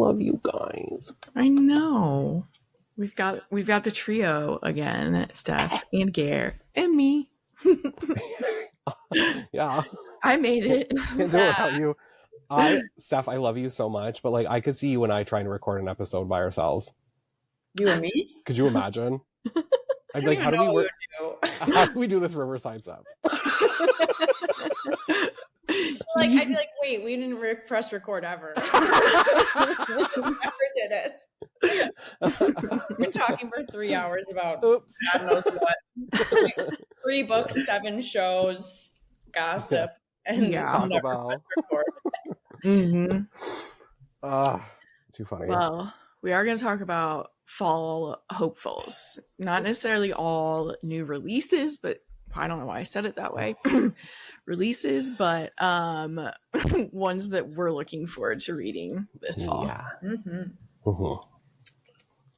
love you guys. I know. We've got the trio again, Steph and Gare and me. Yeah. I made it. Can't do it without you. Steph, I love you so much, but like I could see you and I trying to record an episode by ourselves. You and me? Could you imagine? I'd be like, how do we do this Riverside stuff? Like, I'd be like, wait, we didn't press record ever. Never did it. We've been talking for 3 hours about God knows what. Like, 3 books, 7 shows, gossip, and talk about. Too funny. Well, we are going to talk about fall hopefuls. Not necessarily all new releases, but I don't know why I said it that way. Releases, but ones that we're looking forward to reading this fall. Yeah.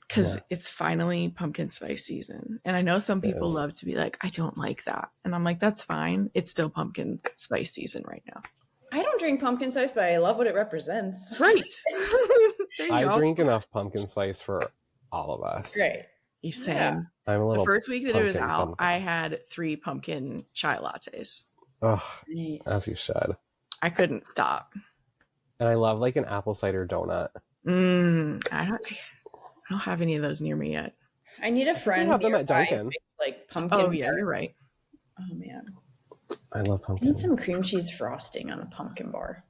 Because it's finally pumpkin spice season. And I know some people love to be like, I don't like that. And I'm like, that's fine. It's still pumpkin spice season right now. I don't drink pumpkin spice, but I love what it represents. Right. I drink enough pumpkin spice for all of us. Great. Same. Yeah. I'm a little the first week that it was out, I had 3 pumpkin chai lattes. Oh, nice. As you should. I couldn't stop. And I love like an apple cider donut. I don't have any of those near me yet. I need a friend. I have them at Dunkin'. Like pumpkin. Oh yeah, you're right. Oh man, I love pumpkin. I need some cream cheese frosting on a pumpkin bar.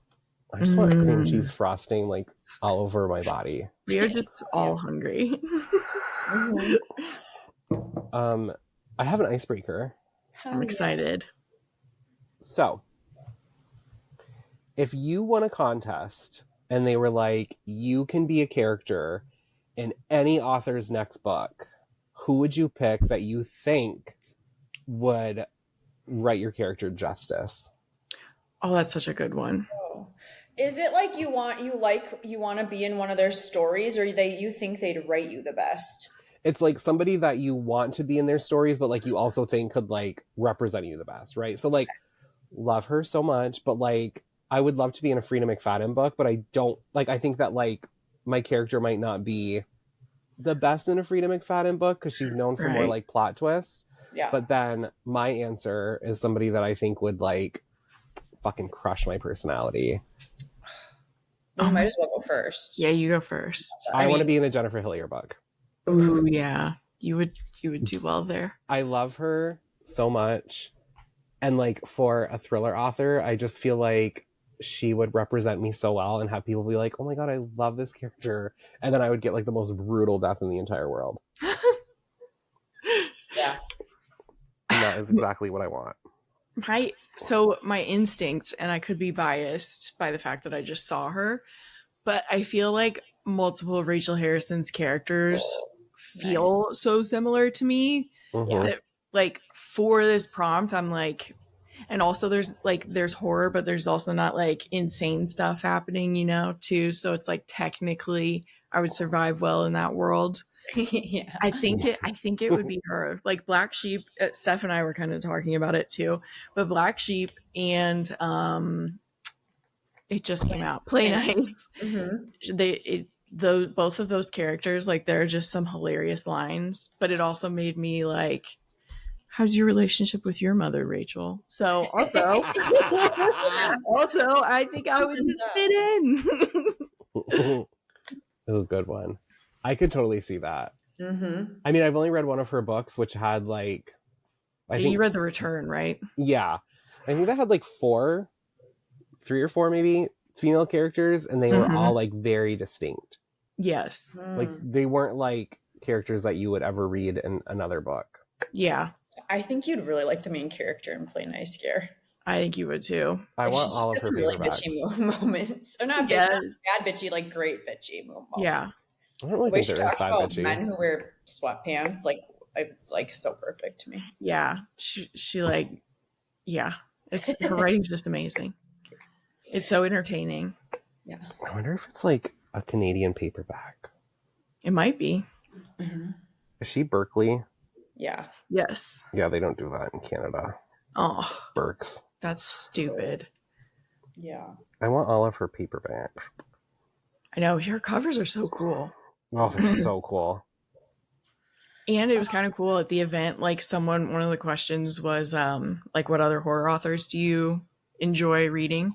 I just want cream cheese frosting like all over my body. We are just all hungry. I have an icebreaker. I'm excited. So, if you won a contest and they were like, you can be a character in any author's next book, who would you pick that you think would write your character justice? Oh, that's such a good one. Oh. Is it like you want to be in one of their stories, or you think they'd write you the best? It's like somebody that you want to be in their stories, but like you also think could like represent you the best, right? So like, love her so much, but like I would love to be in a Freida McFadden book, but I don't like. I think that like my character might not be the best in a Freida McFadden book because she's known for more like plot twists. Yeah. But then my answer is somebody that I think would like fucking crush my personality. You might as well go first. Yeah, you go first. I want to be in a Jennifer Hillier book. Ooh, yeah. You would do well there. I love her so much. And like for a thriller author, I just feel like she would represent me so well and have people be like, oh my God, I love this character. And then I would get like the most brutal death in the entire world. Yeah. And that is exactly what I want. My instinct, and I could be biased by the fact that I just saw her, but I feel like multiple of Rachel Harrison's characters feel so similar to me. That, like for this prompt, I'm like, and also there's horror, but there's also not like insane stuff happening, too. So it's like technically I would survive well in that world. Yeah. I think it would be her. Like Black Sheep, Steph and I were kind of talking about it too. But Black Sheep and it just came out. Play Nice. Both of those characters, like there are just some hilarious lines, but it also made me like, how's your relationship with your mother, Rachel? So also I think I would just fit in. It was a good one. I could totally see that. I mean, I've only read one of her books, which had like, I think you read The Return, right? Yeah, I think that had like 3 or 4 maybe female characters, and they were all like very distinct. Yes, like they weren't like characters that you would ever read in another book. Yeah, I think you'd really like the main character in Play Nice, Gare. I think you would too. I want all of her really paperbacks. bitchy moments. Or not bitchy, not bad bitchy, like great bitchy moments. Yeah. I don't really think there is bad bitchy. Men who wear sweatpants, like it's like so perfect to me. Yeah. She like, yeah. Her writing's just amazing. It's so entertaining. Yeah. I wonder if it's like a Canadian paperback. It might be. Is she Berkeley? Yeah. Yes. Yeah, they don't do that in Canada. Oh. Berks. That's stupid. Yeah. I want all of her paperbacks. I know, your covers are so cool. Oh, they're so cool. And it was kind of cool at the event. Like one of the questions was like, what other horror authors do you enjoy reading?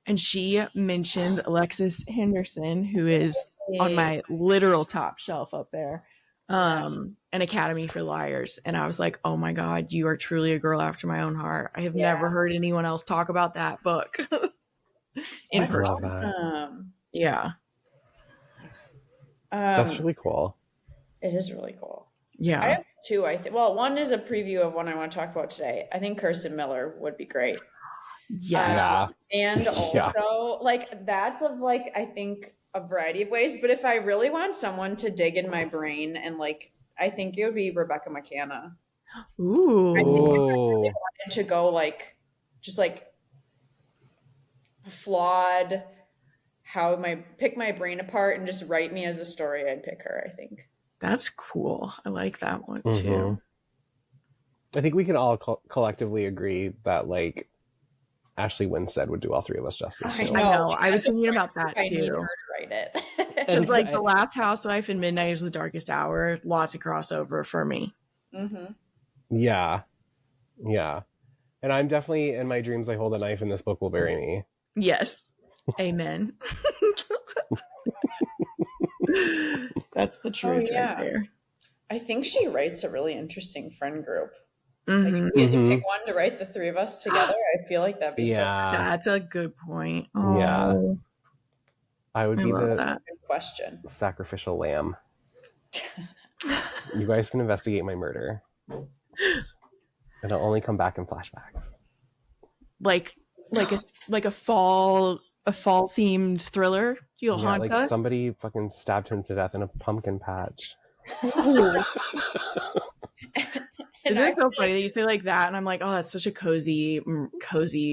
And she mentioned Alexis Henderson, who is on my literal top shelf up there. An Academy for Liars. And I was like, oh my God, you are truly a girl after my own heart. I have never heard anyone else talk about that book in person. Yeah. That's really cool. It is really cool. Yeah. I have two, one is a preview of one I want to talk about today. I think Kirsten Miller would be great. Yeah. And also like that's of like, I think a variety of ways, but if I really want someone to dig in my brain and like, I think it would be Rebecca McCanna. Ooh. I think I really wanted to go like, just like flawed, how pick my brain apart and just write me as a story, I'd pick her, I think. That's cool. I like that one too. I think we can all collectively agree that like Ashley Winstead would do all three of us justice. I know. I was thinking about that too. I need her to write it. And like The Last Housewife and Midnight is the Darkest Hour, lots of crossover for me. Yeah. And I'm definitely, in my dreams, I hold a knife and this book will bury me. Yes. Amen. That's the truth right there. I think she writes a really interesting friend group. Mm-hmm. Like, if you had to pick one to write the three of us together, I feel like that'd be so fun. That's a good point. Oh, yeah. I would be the good question. Sacrificial lamb. You guys can investigate my murder. It'll only come back in flashbacks. Like a fall themed thriller. You'll haunt like us. Somebody fucking stabbed him to death in a pumpkin patch. Isn't it so funny that you say like that? And I'm like, oh, that's such a cozy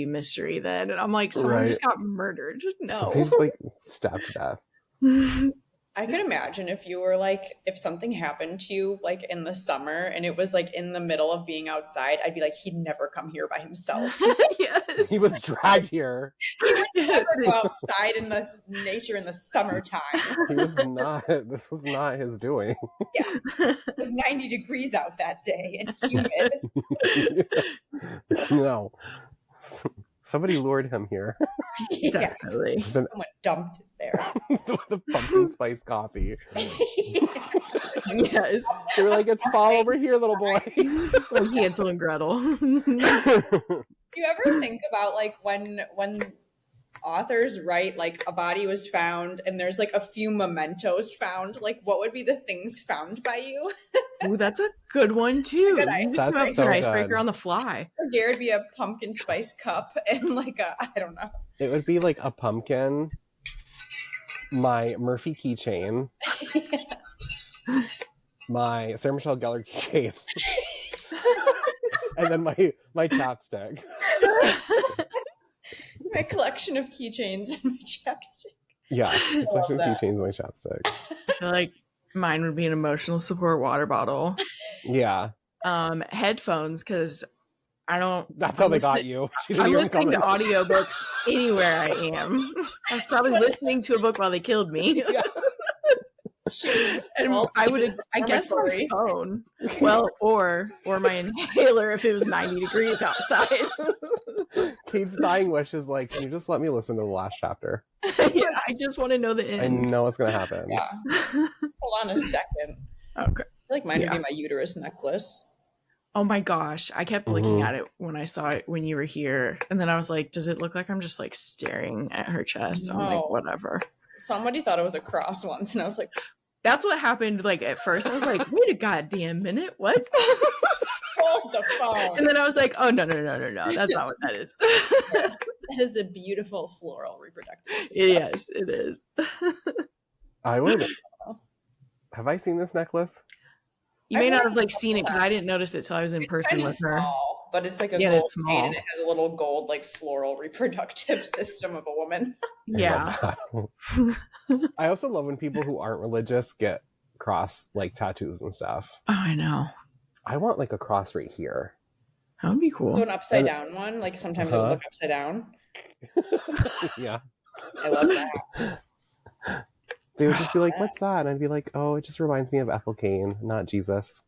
mystery then. And I'm like, someone just got murdered. No. Somebody just like stabbed to death. I could imagine if you were like, if something happened to you like in the summer and it was like in the middle of being outside, I'd be like, he'd never come here by himself. Yes. He was dragged here. He would never go outside in the nature in the summertime. This was not his doing. Yeah. It was 90 degrees out that day and humid. No. Somebody lured him here. Definitely. Someone dumped it there. The pumpkin spice coffee. Yes. They were like, it's fall over here, little boy. Like Hansel and Gretel. Do you ever think about like when authors write like a body was found and there's like a few mementos found, like what would be the things found by you? Ooh, that's a good one too. That's so an icebreaker good. on the fly. Gare would be a pumpkin spice cup and like I don't know. It would be like a pumpkin, my Murphy keychain, my Sarah Michelle Gellar keychain, and then my chapstick. My collection of keychains and my chapstick. Yeah, my collection of keychains and my chapstick. I feel like mine would be an emotional support water bottle. Yeah. Headphones, because I don't. That's how they got you. I'm listening to audiobooks anywhere I am. I was probably listening to a book while they killed me. Yeah. And I guess my phone. Well, or my inhaler if it was 90 degrees outside. Kate's dying wish is like, can you just let me listen to the last chapter? Yeah, I just want to know the end. I know what's gonna happen. Yeah. Hold on a second. Okay. I feel like mine would be my uterus necklace. Oh my gosh. I kept looking at it when I saw it when you were here. And then I was like, does it look like I'm just like staring at her chest? No. I'm like, whatever. Somebody thought it was a cross once, and I was like, that's what happened. Like at first, I was like, wait a goddamn minute, what? Hold the phone. And then I was like, oh no, that's not what that is. That is a beautiful floral reproductive. Yes, it is. I would. Have I seen this necklace? You may not have like seen it because I didn't notice it till I was in person with her. Small, but it's like a gold chain, and it has a little gold like floral reproductive system of a woman. Yeah. I also love when people who aren't religious get cross like tattoos and stuff. Oh, I know. I want like a cross right here. That would be cool. So an upside down one, like sometimes it would look upside down. Yeah. I love that. They would just be like, "What's that?" And I'd be like, "Oh, it just reminds me of Ethel Cain, not Jesus."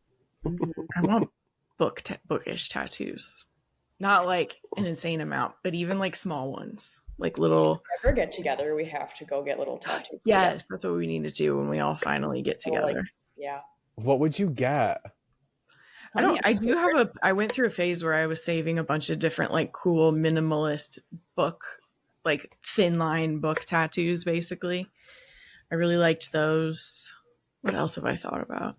I want bookish tattoos. Not like an insane amount, but even like small ones, like little. If we ever get together, we have to go get little tattoos. Yes, together. That's what we need to do when we all finally get together. Yeah. What would you get? I went through a phase where I was saving a bunch of different like cool minimalist book, like thin line book tattoos, basically. I really liked those. What else have I thought about?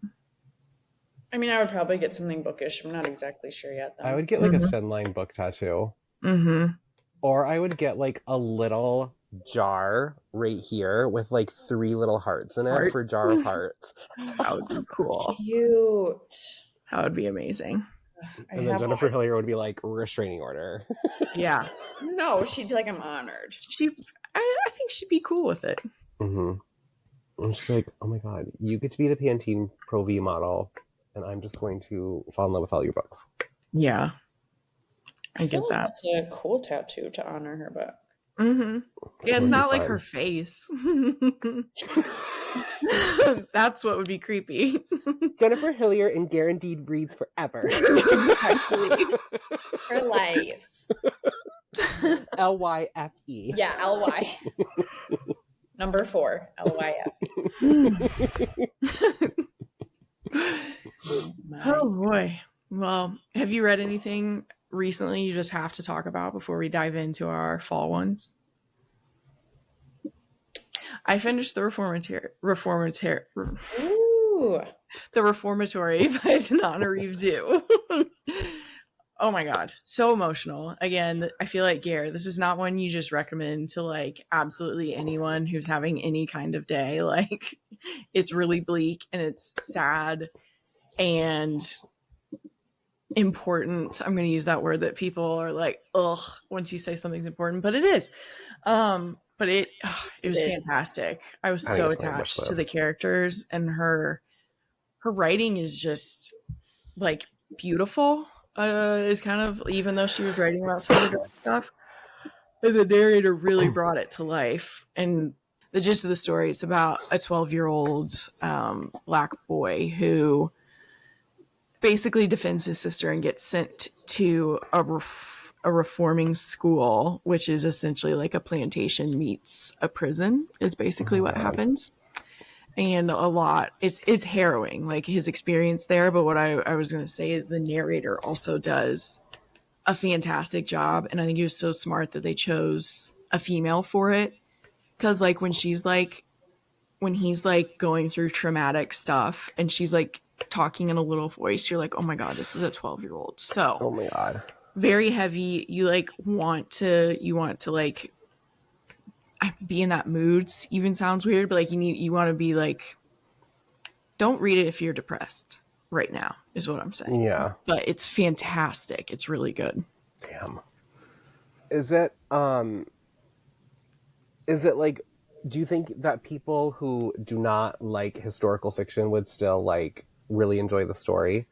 I mean, I would probably get something bookish. I'm not exactly sure yet, though. I would get like a thin line book tattoo. Mm-hmm. Or I would get like a little jar right here with like 3 little hearts in it for Jar of Hearts. That would be cool. Cute. That would be amazing. And then Jennifer Hillier would be like, restraining order. Yeah. No, she'd be like, I'm honored. I think she'd be cool with it. Mm-hmm. And she'd be like, oh my God, you get to be the Pantene Pro V model, and I'm just going to fall in love with all your books. Yeah. I get that. That's a cool tattoo to honor her book. Mm-hmm. Yeah, it's not like her face. That's what would be creepy. Jennifer Hillier and Gare indeed reads forever. For life. L-Y-F-E. Yeah, L-Y. Number 4, L-Y-F-E. Oh boy. Well, have you read anything recently you just have to talk about before we dive into our fall ones? I finished the Reformatory by Tananarive Due. Oh my God. So emotional. Again, I feel like Gare, this is not one you just recommend to like absolutely anyone who's having any kind of day. Like it's really bleak and it's sad and important. I'm going to use that word that people are like, ugh, once you say something's important, but it is. But it was fantastic. I was so attached to the characters, and her writing is just like beautiful. Is kind of, even though she was writing about some of the stuff, the narrator really brought it to life. And the gist of the story, it's about a 12-year-old Black boy who basically defends his sister and gets sent to a reforming school, which is essentially like a plantation meets a prison, is basically what happens. And a lot, it's harrowing, like his experience there. But what I was going to say is the narrator also does a fantastic job. And I think it was so smart that they chose a female for it. Because like when he's like going through traumatic stuff and she's like talking in a little voice, you're like, oh my God, this is a 12-year-old. So, oh my God, very heavy. You like want to like be in that mood. Even sounds weird, but like you want to be like, don't read it if you're depressed right now, is what I'm saying. Yeah, but it's fantastic. It's really good. Damn. Is it like, do you think that people who do not like historical fiction would still like really enjoy the story?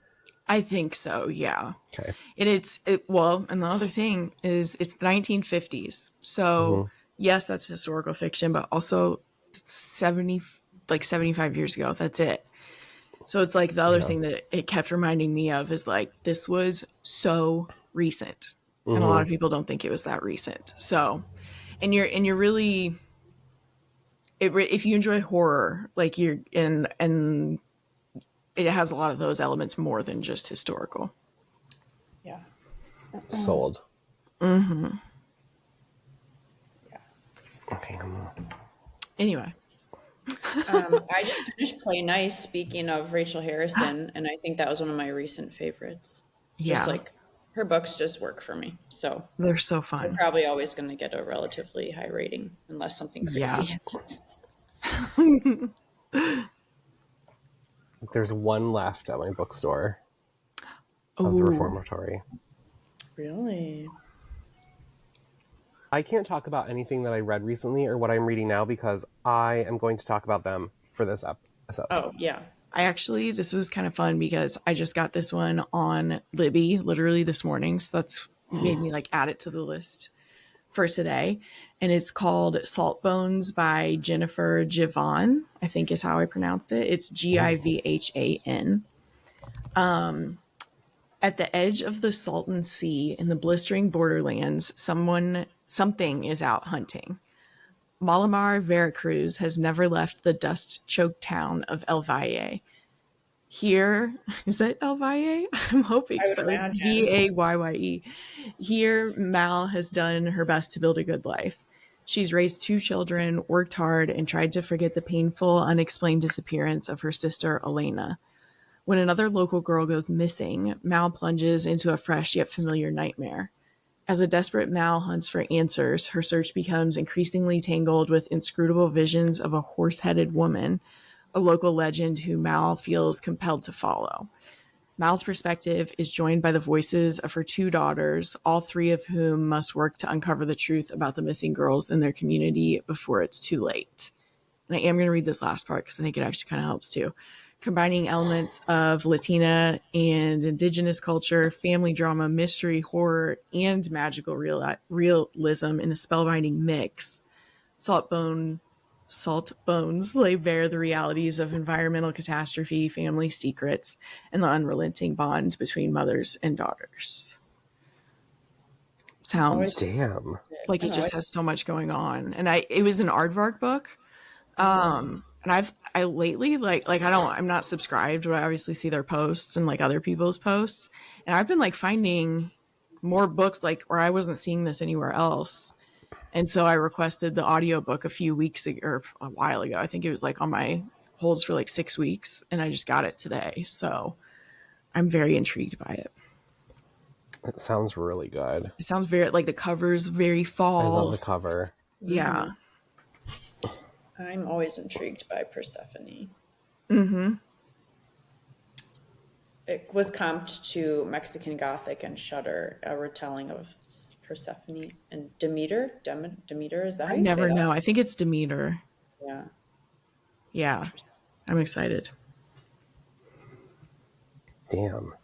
I think so, yeah. Okay. And and the other thing is it's the 1950s. So yes, that's historical fiction, but also it's 75 years ago. That's it. So it's like the other thing that it kept reminding me of is like, this was so recent. And a lot of people don't think it was that recent. So, and you're really, if you enjoy horror, like you're in, and it has a lot of those elements more than just historical. Yeah. Sold. Mm-hmm. Yeah. Okay. Anyway. I just finished Play Nice, speaking of Rachel Harrison, and I think that was one of my recent favorites. Just like her books just work for me. So they're so fun. I'm probably always going to get a relatively high rating unless something crazy happens. There's one left at my bookstore of the Reformatory. Really? I can't talk about anything that I read recently or what I'm reading now because I am going to talk about them for this episode. Oh, yeah. This was kind of fun because I just got this one on Libby literally this morning. So that's made me like add it to the list for today, and it's called Salt Bones by Jennifer Givhan, I think is how I pronounced it. It's Givhan. At the edge of the Salton Sea in the blistering borderlands, something is out hunting. Malamar, Veracruz has never left the dust-choked town of El Valle. Here, is that El Valle? I'm hoping so. Vayye. Here, Mal has done her best to build a good life. She's raised 2 children, worked hard, and tried to forget the painful, unexplained disappearance of her sister, Elena. When another local girl goes missing, Mal plunges into a fresh yet familiar nightmare. As a desperate Mal hunts for answers, her search becomes increasingly tangled with inscrutable visions of a horse-headed woman, a local legend who Mal feels compelled to follow. Mal's perspective is joined by the voices of her 2 daughters, all 3 of whom must work to uncover the truth about the missing girls in their community before it's too late. And I am going to read this last part because I think it actually kind of helps too. Combining elements of Latina and Indigenous culture, family drama, mystery, horror, and magical realism in a spellbinding mix, Salt Bones lay bare the realities of environmental catastrophe, family secrets, and the unrelenting bond between mothers and daughters. Sounds damn like it just has so much going on. And it was an aardvark book. And I lately I'm not subscribed, but I obviously see their posts and like other people's posts. And I've been like finding more books like where I wasn't seeing this anywhere else. And so I requested the audiobook a few weeks ago, or a while ago. I think it was like on my holds for like 6 weeks, and I just got it today. So I'm very intrigued by it. It sounds really good. It sounds very like the cover's very fall. I love the cover. Yeah. I'm always intrigued by Persephone. Mm-hmm. It was comped to Mexican Gothic and Shudder, a retelling of Persephone and Demeter. Demeter, is that how you say that? I never know. I think it's Demeter. Yeah. Yeah. I'm excited. Damn.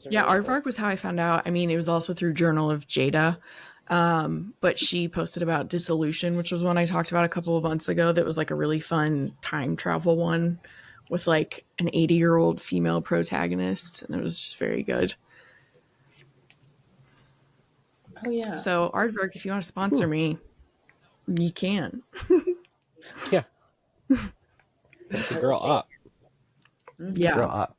Yeah, Aardvark was how I found out. I mean, it was also through Journal of Jada. But she posted about Dissolution, which was one I talked about a couple of months ago. That was like a really fun time travel one with like an 80-year-old female protagonist. And it was just very good. Oh, yeah. So, Aardvark, if you want to sponsor me, you can. Yeah. Get the girl up. Yeah. Girl up.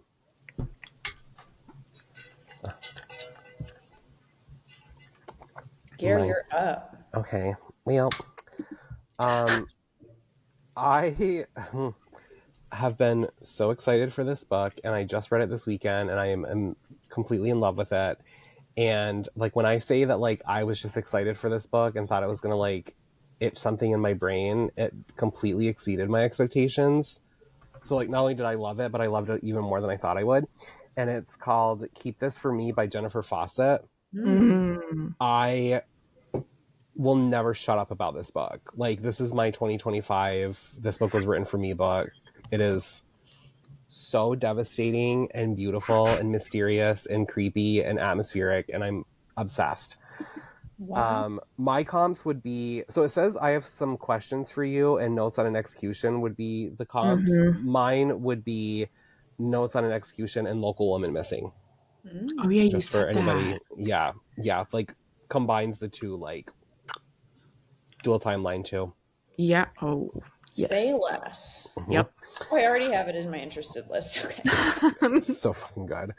Gare, you're up. Okay. Well, I have been so excited for this book, and I just read it this weekend, and I am completely in love with it. And like when I say that, like I was just excited for this book and thought it was gonna like itch something in my brain, it completely exceeded my expectations. So like not only did I love it, but I loved it even more than I thought I would. And it's called Keep This For Me by Jennifer Fawcett. Mm-hmm. I will never shut up about this book. Like this is my 2025 this book was written for me book. It is so devastating and beautiful and mysterious and creepy and atmospheric, and I'm obsessed. Wow. My comps would be, so it says I have some questions for you and notes on an execution would be the comps. Mm-hmm. Mine would be notes on an execution and local woman missing. Oh yeah, just you for said anybody that. Yeah like combines the two, like dual timeline too. Yeah. Oh yes. Say less. Mm-hmm. Yep. Oh, I already have it in my interested list. Okay. So fucking good.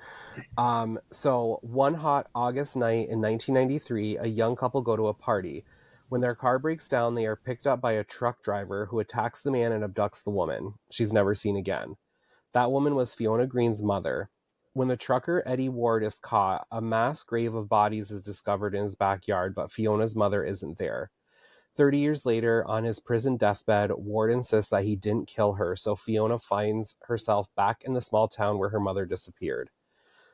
So one hot August night in 1993, a young couple go to a party. When their car breaks down, they are picked up by a truck driver who attacks the man and abducts the woman. She's never seen again. That woman was Fiona Green's mother. When the trucker Eddie Ward is caught, a mass grave of bodies is discovered in his backyard, but Fiona's mother isn't there. 30 years later, on his prison deathbed, Ward insists that he didn't kill her, so Fiona finds herself back in the small town where her mother disappeared.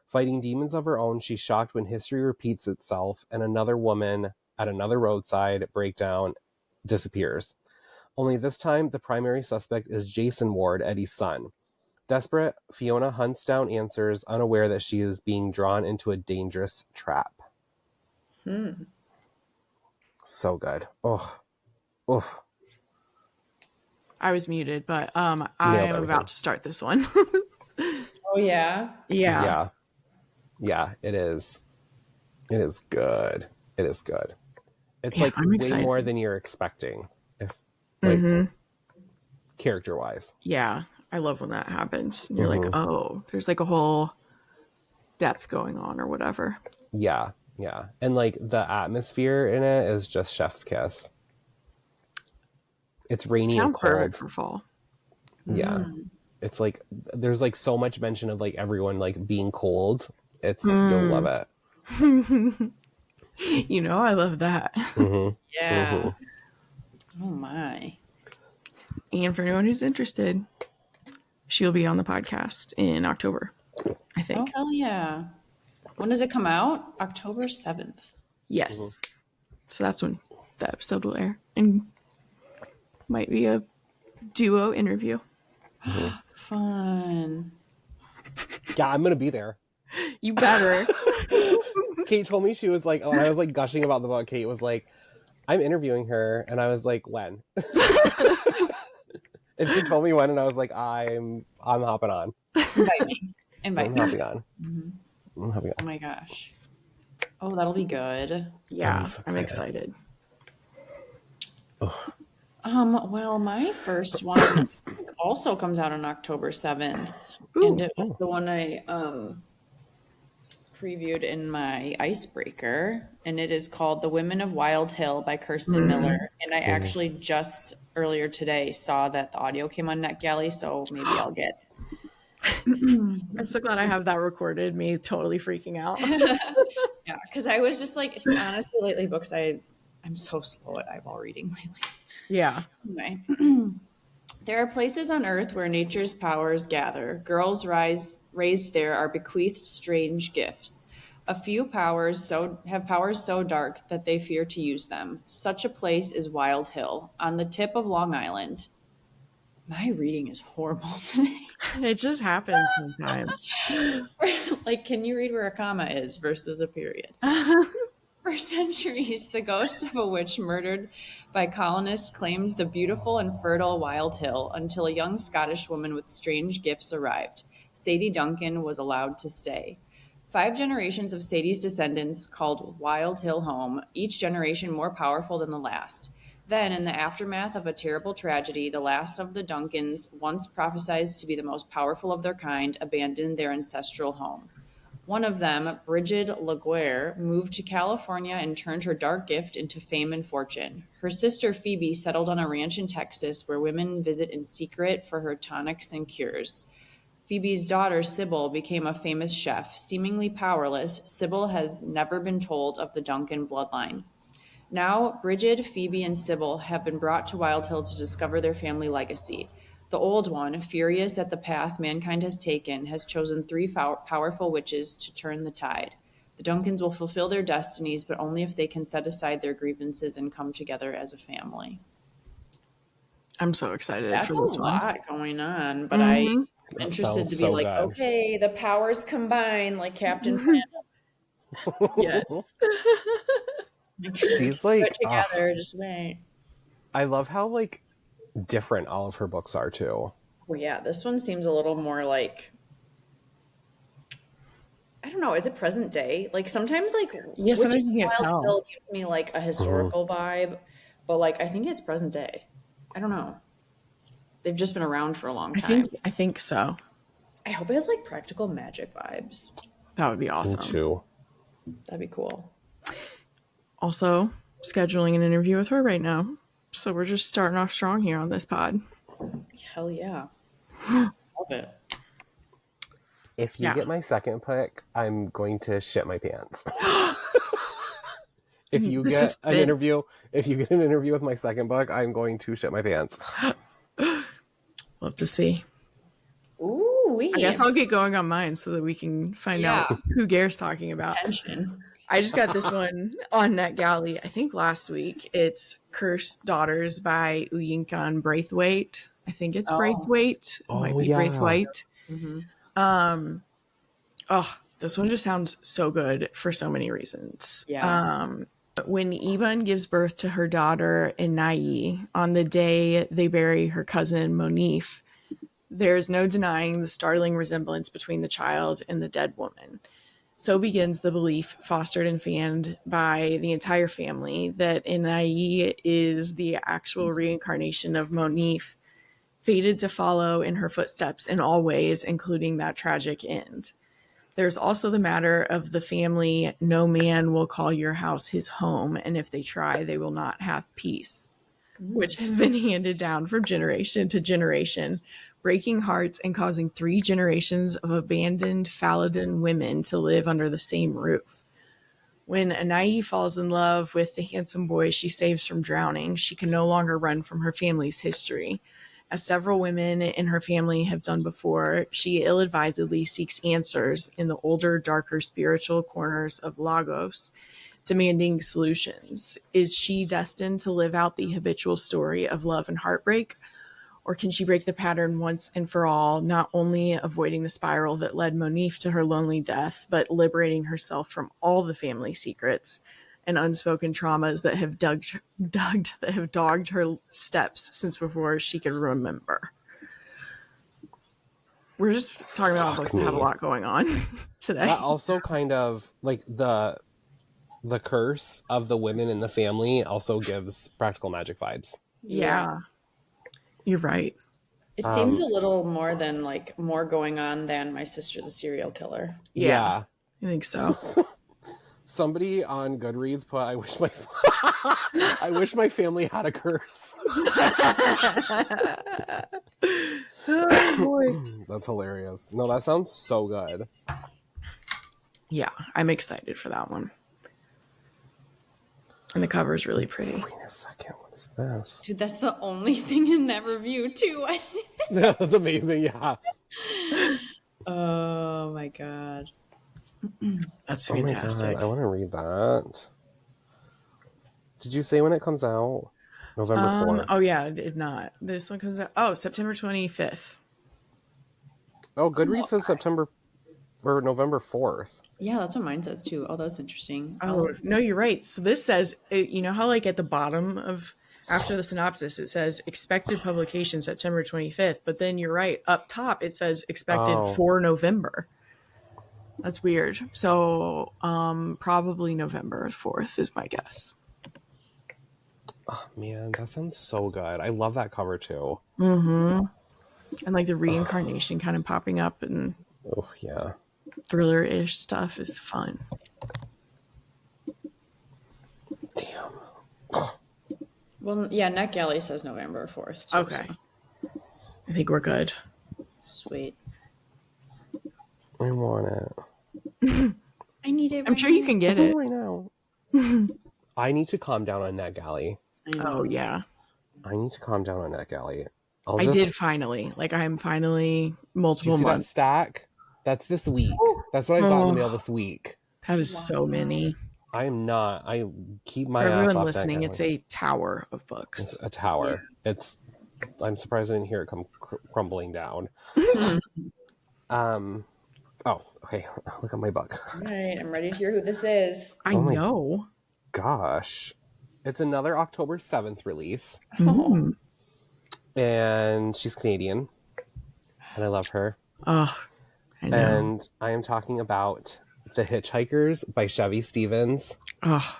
Fighting demons of her own, she's shocked when history repeats itself and another woman at another roadside breakdown disappears. Only this time, the primary suspect is Jason Ward, Eddie's son. Desperate, Fiona hunts down answers, unaware that she is being drawn into a dangerous trap. so good. Oh. I was muted, but I am about to start this one. Oh yeah. Yeah. Yeah, it is. It is good. It is good. It's Yeah, like I'm way excited. more than you're expecting, if like character wise. Yeah, I love when that happens. And you're like, oh, there's like a whole depth going on or whatever. Yeah, and like the atmosphere in it is just chef's kiss. It's rainy and Sounds cold. perfect for fall. Yeah, it's like there's like so much mention of like everyone like being cold. You'll love it. You know, I love that. Yeah. Oh my. And for anyone who's interested, she'll be on the podcast in October, I think. Oh hell yeah. When does it come out? October 7th. Yes. So that's when the episode will air. And might be a duo interview. Fun. Yeah, I'm gonna be there. You better. Kate told me, she was like, oh, I was like gushing about the book. Kate was like, I'm interviewing her, and I was like, when? And she told me when, and I was like, I'm hopping on. Invite me. I'm hopping on. I'm hopping on. Oh my gosh. Oh, that'll be good. Yeah, so I'm excited. Well, my first one also comes out on October 7th. Ooh. And it was the one I previewed in my icebreaker, and it is called The Women of Wild Hill by Kirsten Miller. And I actually just earlier today saw that the audio came on NetGalley, so maybe I'll get I'm so glad I have that recorded, me totally freaking out. yeah, because I was just like, honestly, lately books I'm so slow at eyeball reading lately. Yeah. Anyway, there are places on earth where nature's powers gather. Girls raised there are bequeathed strange gifts. A few have powers so dark that they fear to use them. Such a place is Wild Hill, on the tip of Long Island. My reading is horrible today. It just happens sometimes. Like, can you read where a comma is versus a period? For centuries, the ghost of a witch murdered by colonists claimed the beautiful and fertile Wild Hill until a young Scottish woman with strange gifts arrived. Sadie Duncan was allowed to stay. 5 generations of Sadie's descendants called Wild Hill home, each generation more powerful than the last. Then, in the aftermath of a terrible tragedy, the last of the Duncans, once prophesied to be the most powerful of their kind, abandoned their ancestral home. One of them, Bridget LaGuerre, moved to California and turned her dark gift into fame and fortune. Her sister Phoebe settled on a ranch in Texas where women visit in secret for her tonics and cures. Phoebe's daughter, Sybil, became a famous chef. Seemingly powerless, Sybil has never been told of the Duncan bloodline. Now, Bridget, Phoebe, and Sybil have been brought to Wild Hill to discover their family legacy. The old one, furious at the path mankind has taken, has chosen 3 powerful witches to turn the tide. The Duncans will fulfill their destinies, but only if they can set aside their grievances and come together as a family. I'm so excited That's for this a one. lot going on, but I'm interested to be so like, good. okay, the powers combine, like Captain Planet. Yes. She's like, Put together, just wait. I love how like different all of her books are too. Well, yeah, this one seems a little more like, I don't know, is it present day? Like sometimes like Yeah, sometimes you can't Wild tell. Hill gives me like a historical vibe, but like I think it's present day. I don't know. They've just been around for a long time. I think so. I hope it has like practical magic vibes. That would be awesome. Me too. That'd be cool. Also, scheduling an interview with her right now. So we're just starting off strong here on this pod. Hell yeah. Love it. If you get my second pick, I'm going to shit my pants. If you get an interview with my second book, I'm going to shit my pants. Love to see. Ooh, I guess I'll get going on mine so that we can find out who Gare's talking about. Tension. I just got this one on NetGalley, I think last week. It's Cursed Daughters by Oyinkan Braithwaite. I think it's Braithwaite. It might be Braithwaite. Mm-hmm. This one just sounds so good for so many reasons. Yeah. When Iban gives birth to her daughter Inai, on the day they bury her cousin Monif, there's no denying the startling resemblance between the child and the dead woman. So begins the belief, fostered and fanned by the entire family, that Inai is the actual reincarnation of Monif, fated to follow in her footsteps in all ways, including that tragic end. There's also the matter of the family, no man will call your house his home, and if they try, they will not have peace, which has been handed down from generation to generation, breaking hearts and causing 3 generations of abandoned Faladin women to live under the same roof. When Inai falls in love with the handsome boy she saves from drowning, she can no longer run from her family's history. As several women in her family have done before, she ill-advisedly seeks answers in the older, darker spiritual corners of Lagos, demanding solutions. Is she destined to live out the habitual story of love and heartbreak? Or can she break the pattern once and for all, not only avoiding the spiral that led Monif to her lonely death, but liberating herself from all the family secrets and unspoken traumas that have dogged her steps since before she could remember? We're just talking about books that have a lot going on today. That also kind of like the curse of the women in the family also gives practical magic vibes. Yeah. You're right. It seems a little more going on than My Sister the Serial Killer. Yeah. I think so. Somebody on Goodreads put, I wish my family had a curse. Oh, boy. That's hilarious. No, that sounds so good. Yeah, I'm excited for that one. And the cover is really pretty. Wait a second, what is this? Dude, that's the only thing in that review, too. That's amazing, yeah. Oh, my God. That's fantastic. Oh my God, I want to read that. Did you say when it comes out? November 4th. Oh, yeah, it did not. This one comes out. Oh, September 25th. Oh, Goodreads says November 4th. Yeah, that's what mine says too. Oh, that's interesting. Oh, no, you're right. So this says, you know how like at the bottom of after the synopsis, it says expected publication September 25th. But then you're right. Up top, it says expected for November. That's weird. So probably November 4th is my guess. Oh, man, that sounds so good. I love that cover too. Mm-hmm. And like the reincarnation kind of popping up and yeah, thriller-ish stuff is fun. Damn. Well, yeah, NetGalley says November 4th. Too, okay. So. I think we're good. Sweet. I want it. I need it. I'm sure you can get it right now. I need to calm down on NetGalley. Oh, yeah. I need to calm down on NetGalley. I did finally. Like, I'm finally multiple months. That stack? That's this week. That's what I got in the mail this week. That is so many. I am not. I keep my For ass everyone off listening, it's a tower of books. It's a tower. I'm surprised I didn't hear it come crumbling down. Oh, okay. Look at my book. All right, I'm ready to hear who this is. I know. Gosh. It's another October 7th release. Mm. And she's Canadian. And I love her. Oh, I know. And I am talking about The Hitchhikers by Chevy Stevens. Oh,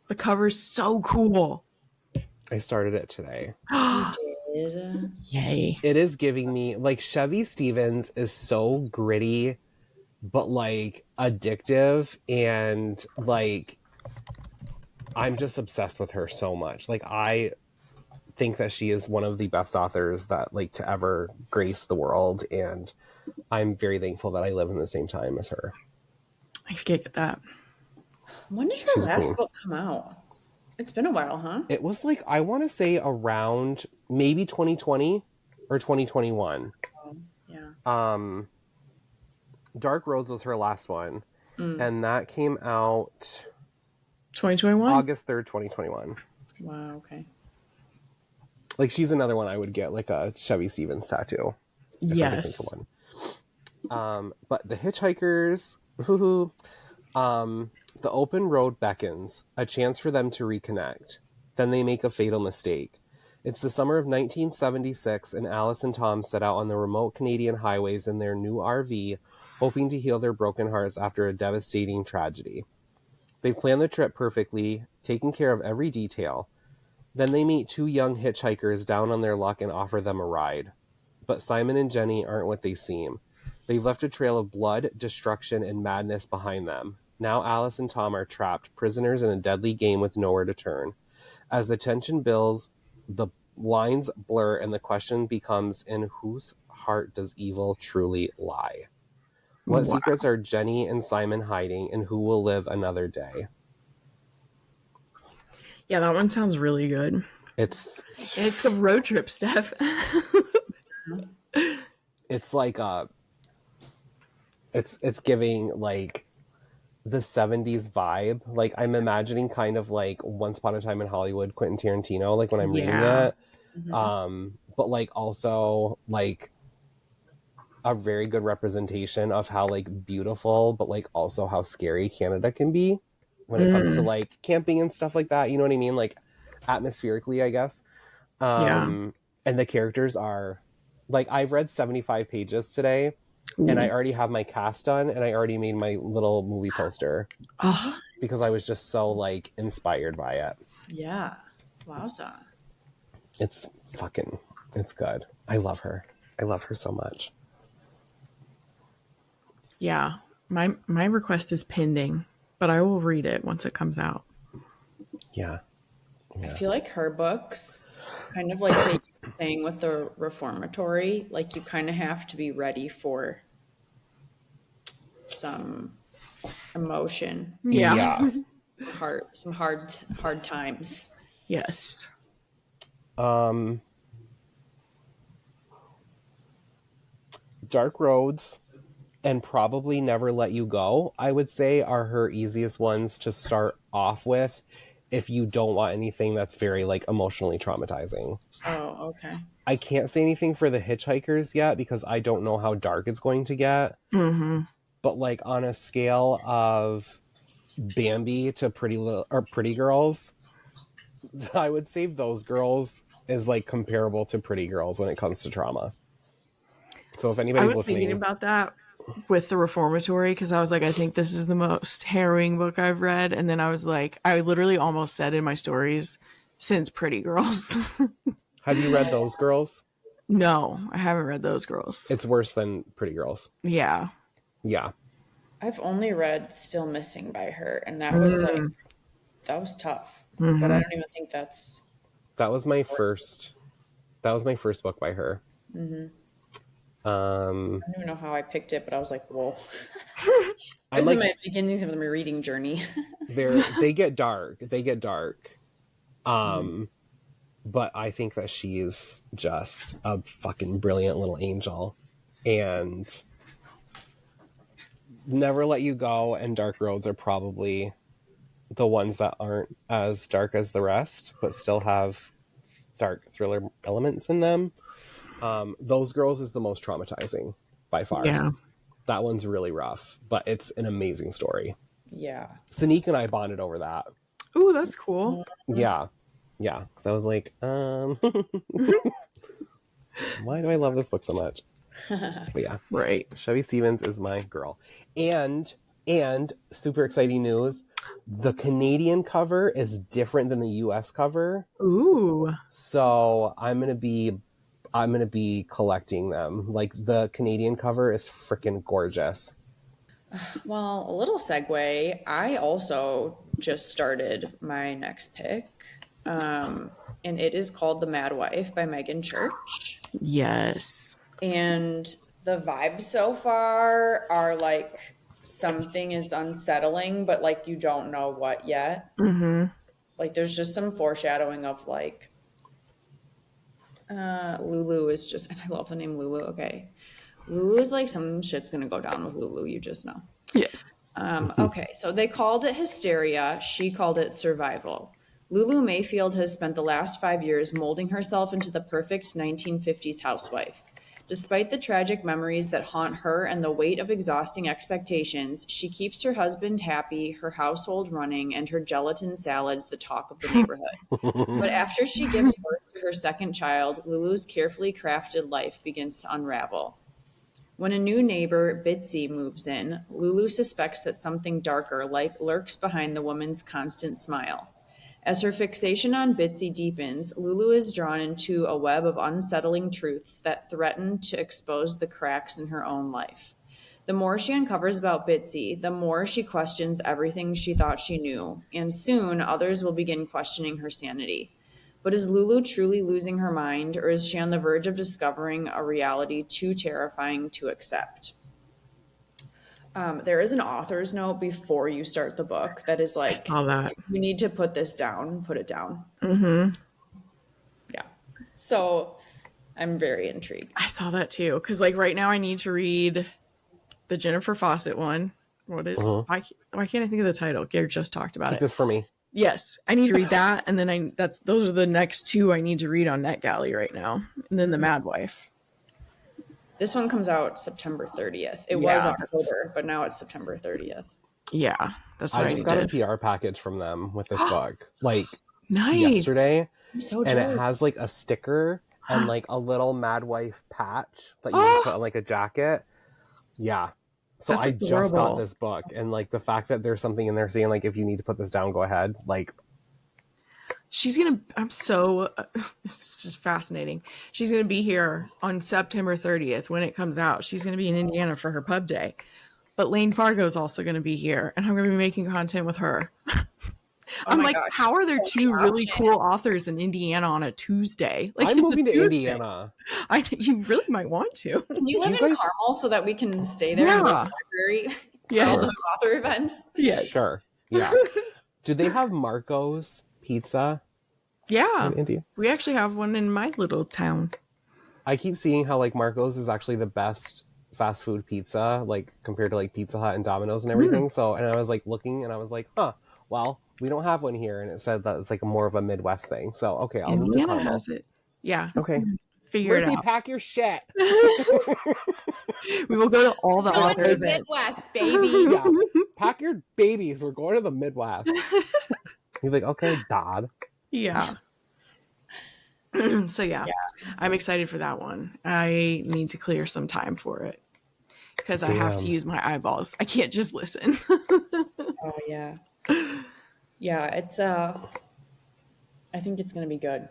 the cover's so cool. I started it today. You did? Yay. It is giving me, like, Chevy Stevens is so gritty, but, like, addictive. And, like, I'm just obsessed with her so much. Like, I think that she is one of the best authors that, like, to ever grace the world. And I'm very thankful that I live in the same time as her. I forget that. When did her last book come out? It's been a while, huh? It was like, I want to say around maybe 2020 or 2021. Yeah. Dark Roads was her last one. And that came out 2021? August 3rd, 2021. Wow, okay. Like, she's another one I would get, like, a Chevy Stevens tattoo. Yes. But The Hitchhikers, The open road beckons, a chance for them to reconnect. Then they make a fatal mistake. It's the summer of 1976, and Alice and Tom set out on the remote Canadian highways in their new RV, hoping to heal their broken hearts after a devastating tragedy. They've planned the trip perfectly, taking care of every detail. Then they meet two young hitchhikers down on their luck and offer them a ride. But Simon and Jenny aren't what they seem. They've left a trail of blood, destruction, and madness behind them. Now Alice and Tom are trapped, prisoners in a deadly game with nowhere to turn. As the tension builds, the lines blur, and the question becomes, in whose heart does evil truly lie? What secrets are Jenny and Simon hiding, and who will live another day? Yeah, that one sounds really good. It's a road trip, Steph. It's like it's giving like the 70s vibe. Like I'm imagining kind of like Once Upon a Time in Hollywood, Quentin Tarantino, like when I'm reading it. But like also like a very good representation of how like beautiful but like also how scary Canada can be when it comes to like camping and stuff like that, you know what I mean, like atmospherically, I guess. And the characters are like, I've read 75 pages today. And I already have my cast done, and I already made my little movie poster because I was just so like inspired by it. Yeah. Wowza. It's good. I love her. I love her so much. Yeah. My request is pending, but I will read it once it comes out. Yeah. I feel like her books, kind of like they were saying with the Reformatory, like you kind of have to be ready for some emotion. Yeah. Some hard times. Yes. Dark Roads and Probably Never Let You Go, I would say, are her easiest ones to start off with if you don't want anything that's very like emotionally traumatizing. Oh, okay. I can't say anything for the Hitchhikers yet because I don't know how dark it's going to get. But like on a scale of Bambi to Pretty Girls, I would say Those Girls is like comparable to Pretty Girls when it comes to trauma. So if anybody's listening, thinking about that with the Reformatory, because I was like, I think this is the most harrowing book I've read, and then I was like, I literally almost said in my stories, since Pretty Girls. Have you read Those Girls? No, I haven't read Those Girls. It's worse than Pretty Girls. Yeah. I've only read Still Missing by her, and that was like, that was tough. But I don't even think that was my first book by her. I don't even know how I picked it, but I was like, whoa. I like my beginnings of my reading journey. they get dark. But I think that she's just a fucking brilliant little angel. And Never Let You Go and Dark Roads are probably the ones that aren't as dark as the rest, but still have dark thriller elements in them. Those Girls is the most traumatizing by far. Yeah. That one's really rough, but it's an amazing story. Yeah. Sneak and I bonded over that. Ooh, that's cool. Yeah. Because I was like, why do I love this book so much? But yeah. Right. Chevy Stevens is my girl. And super exciting news, the Canadian cover is different than the US cover. Ooh. So I'm gonna be collecting them. Like the Canadian cover is freaking gorgeous. Well, a little segue. I also just started my next pick. And it is called The Mad Wife by Meagan Church. Yes. And the vibes so far are like something is unsettling, but like you don't know what yet. Like there's just some foreshadowing of like Lulu is just, and I love the name Lulu. Okay. Lulu is like some shit's gonna go down with Lulu, you just know. Yes. Okay, so they called it hysteria. She called it survival. Lulu Mayfield has spent the last 5 years molding herself into the perfect 1950s housewife. Despite the tragic memories that haunt her and the weight of exhausting expectations, she keeps her husband happy, her household running, and her gelatin salads the talk of the neighborhood. But after she gives birth to her second child, Lulu's carefully crafted life begins to unravel. When a new neighbor, Bitsy, moves in, Lulu suspects that something darker lurks behind the woman's constant smile. As her fixation on Bitsy deepens, Lulu is drawn into a web of unsettling truths that threaten to expose the cracks in her own life. The more she uncovers about Bitsy, the more she questions everything she thought she knew, and soon others will begin questioning her sanity. But is Lulu truly losing her mind, or is she on the verge of discovering a reality too terrifying to accept? There is an author's note before you start the book that is like, I saw that. You need to put this down, put it down. Mm-hmm. Yeah. So I'm very intrigued. I saw that too. Because like right now I need to read the Jennifer Fawcett one. What is, why can't I think of the title? Gare just talked about Keep it. this for me. Yes, I need to read that. And then those are the next two I need to read on NetGalley right now. And then The Mad Wife. This one comes out September 30th. It was October, but now it's September 30th. Yeah, that's what I just got a PR package from them with this book, like yesterday. I'm so and jealous. it has like a sticker and like a little Mad Wife patch that you can put on like a jacket. Yeah. So That's I adorable. just got this book, and like the fact that there's something in there saying like if you need to put this down, go ahead. Like she's gonna. I'm so. This is just fascinating. She's gonna be here on September 30th when it comes out. She's gonna be in Indiana for her pub day, but Lane Fargo is also gonna be here, and I'm gonna be making content with her. I'm like, gosh. How are there two really cool authors in Indiana on a Tuesday? Like, I'm moving to Indiana. You really might want to. You live in Carmel so that we can stay there in the library. Yeah, all those author events. Yes, sure. Yeah. Do they have Marco's Pizza? Yeah, in India? We actually have one in my little town. I keep seeing how like Marco's is actually the best fast food pizza, like compared to like Pizza Hut and Domino's and everything. So, and I was like looking, and I was like, well, we don't have one here, and it said that it's like more of a Midwest thing. So, okay, I'll move to Carmel. Has it. Yeah. Okay. Figure it out. Pack your shit. We will go to all the author events. Midwest, baby. Yeah. Pack your babies. We're going to the Midwest. He's like, okay, Dad. Yeah. So yeah, I'm excited for that one. I need to clear some time for it because I have to use my eyeballs. I can't just listen. Oh yeah. Yeah, it's I think it's gonna be good.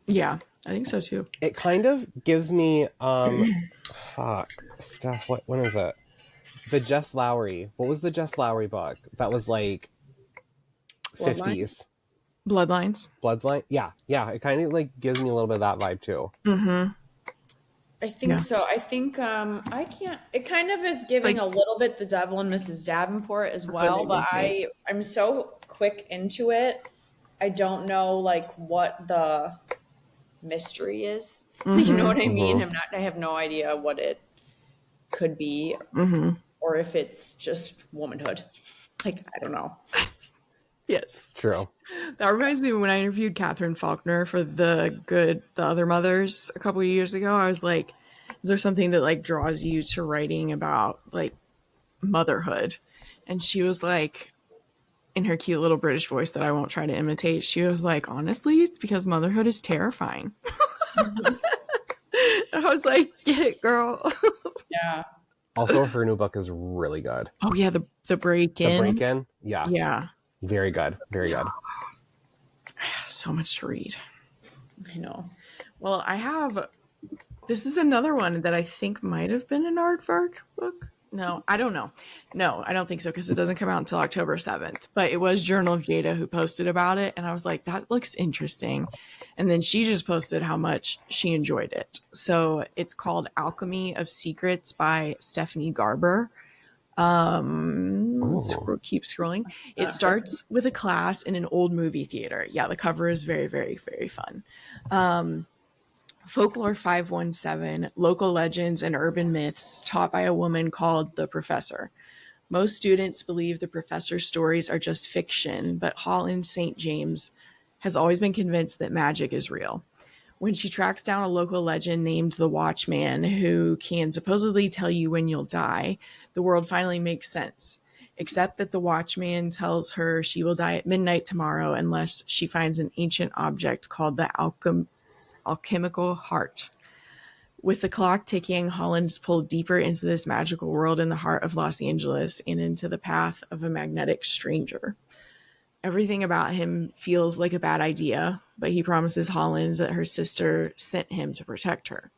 Yeah, I think so too. It kind of gives me Steph, when is it? The Jess Lowry. What was the Jess Lowry book? That was like 50s. Bloodlines. Yeah. It kind of like gives me a little bit of that vibe too. Mm-hmm. I think so. I think I can't. It kind of is giving a little bit The Devil and Mrs. Davenport as well, but I'm so quick into it. I don't know like what the mystery is. You know what I mean? I have no idea what it could be, or if it's just womanhood. Like I don't know. Yes, true. That reminds me when I interviewed Catherine Faulkner for the Other Mothers a couple of years ago. I was like, is there something that like draws you to writing about like motherhood? And she was like, in her cute little British voice that I won't try to imitate, she was like, honestly, it's because motherhood is terrifying. And I was like, get it, girl. Yeah. Also, her new book is really good. Oh yeah, the Break-In. The Break-In, yeah. Yeah. Very good. Very good. So much to read. I know. Well, this is another one that I think might have been an aardvark book. No, I don't know. No, I don't think so because it doesn't come out until October 7th. But it was Journal of Jada who posted about it. And I was like, that looks interesting. And then she just posted how much she enjoyed it. So it's called Alchemy of Secrets by Stephanie Garber. Keep scrolling. It starts with a class in an old movie theater. Yeah, the cover is very, very, very fun. Folklore 517, local legends and urban myths taught by a woman called the Professor. Most students believe the professor's stories are just fiction, but Holland St. James has always been convinced that magic is real. When she tracks down a local legend named the Watchman, who can supposedly tell you when you'll die, the world finally makes sense. Except that the Watchman tells her she will die at midnight tomorrow unless she finds an ancient object called the alchemical heart. With the clock ticking, Holland is pulled deeper into this magical world in the heart of Los Angeles and into the path of a magnetic stranger. Everything about him feels like a bad idea, but he promises Holland that her sister sent him to protect her.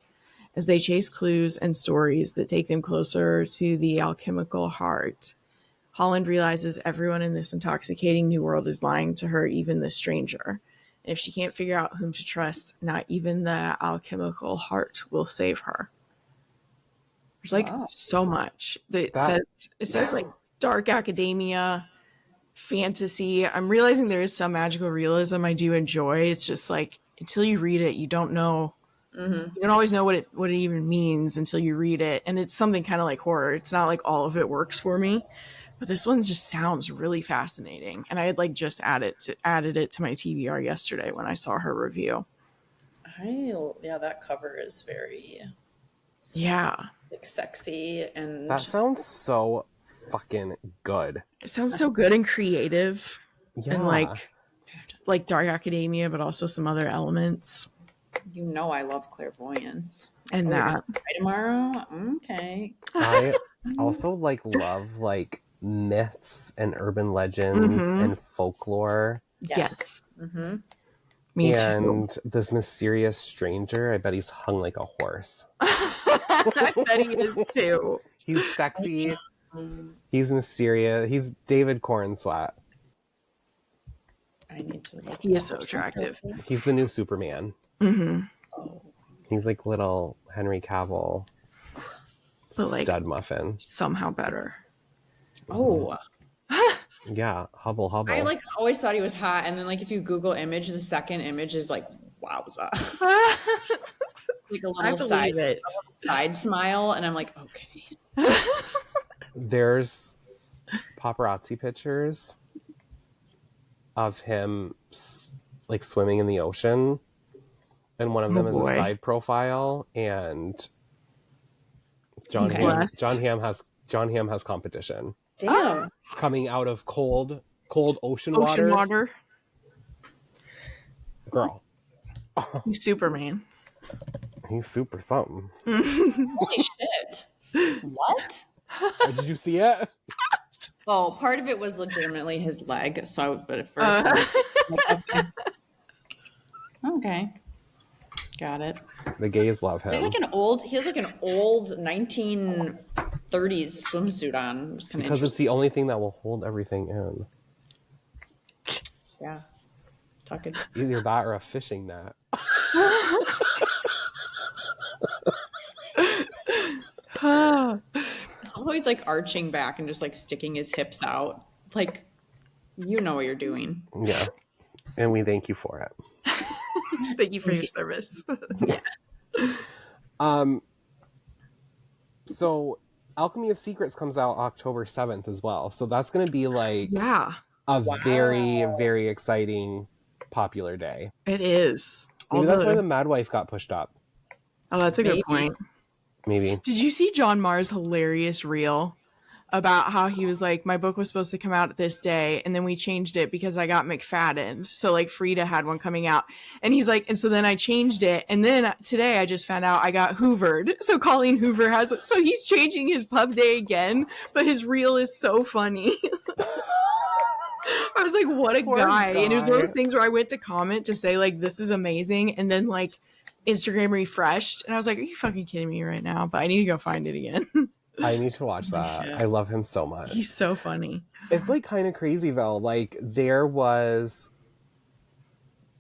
As they chase clues and stories that take them closer to the alchemical heart, Holland realizes everyone in this intoxicating new world is lying to her, even the stranger. And if she can't figure out whom to trust, not even the alchemical heart will save her. There's like so much that says like dark academia, fantasy. I'm realizing there is some magical realism I do enjoy. It's just like until you read it, you don't know. You don't always know what it even means until you read it. And it's something kind of like horror. It's not like all of it works for me, but this one just sounds really fascinating. And I had like just added it to my TBR yesterday when I saw her review. That cover is very like sexy, and that sounds so fucking good. It sounds so good and creative, and like dark academia, but also some other elements. You know, I love clairvoyance. And that tomorrow, okay. I also love myths and urban legends and folklore. Yes. Me and too. This mysterious stranger, I bet he's hung like a horse. I bet he is too. He's sexy. He's mysterious. He's David Cornswat. I need to look. He is so attractive. He's the new Superman. He's like little Henry Cavill, but stud muffin. Somehow better. Yeah, hubble. I always thought he was hot, and then if you Google image, the second image is like wowza. Like a little side smile, and I'm like, okay. There's paparazzi pictures of him swimming in the ocean, and one of them is a side profile, and John Hamm has competition. Damn. Coming out of cold ocean water. Girl. He's Superman. He's super something. Holy shit. What? Did you see it? Oh, part of it was legitimately his leg. But at first, okay. Got it. The gays love him. He has like an old 1930s swimsuit on. Because it's the only thing that will hold everything in. Yeah. Talking. Either that or a fishing net. He's arching back and just sticking his hips out. You know what you're doing. Yeah. And we thank you for it. Thank you for your service. So Alchemy of Secrets comes out October 7th as well. So that's going to be very, very exciting popular day. It is. Maybe that's why the Mad Wife got pushed up. Oh, that's a good point. Maybe. Did you see John Marr's hilarious reel about how he was like, my book was supposed to come out this day, and then we changed it because I got McFadden. So Freida had one coming out. And he's like, and so then I changed it. And then today I just found out I got Hoovered. So Colleen Hoover so he's changing his pub day again, but his reel is so funny. I was like, what a guy. And it was one of those things where I went to comment to say this is amazing. And then Instagram refreshed, and I was like, are you fucking kidding me right now? But I need to go find it again. I need to watch that. I love him so much. He's so funny. It's kind of crazy though. There was,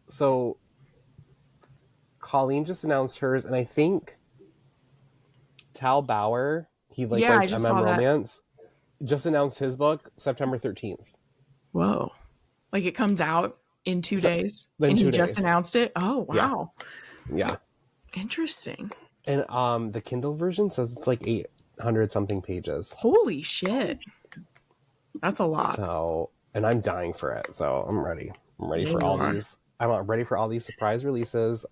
so Colleen just announced hers, and I think Tal Bauer, he likes MM Romance, just announced his book September 13th. Whoa. It comes out in 2 days, and he just announced it. Oh wow. Yeah. Interesting. And the Kindle version says it's 800 something pages. Holy shit. That's a lot. So, and I'm dying for it. So I'm ready. I'm ready for all these. I'm ready for all these surprise releases.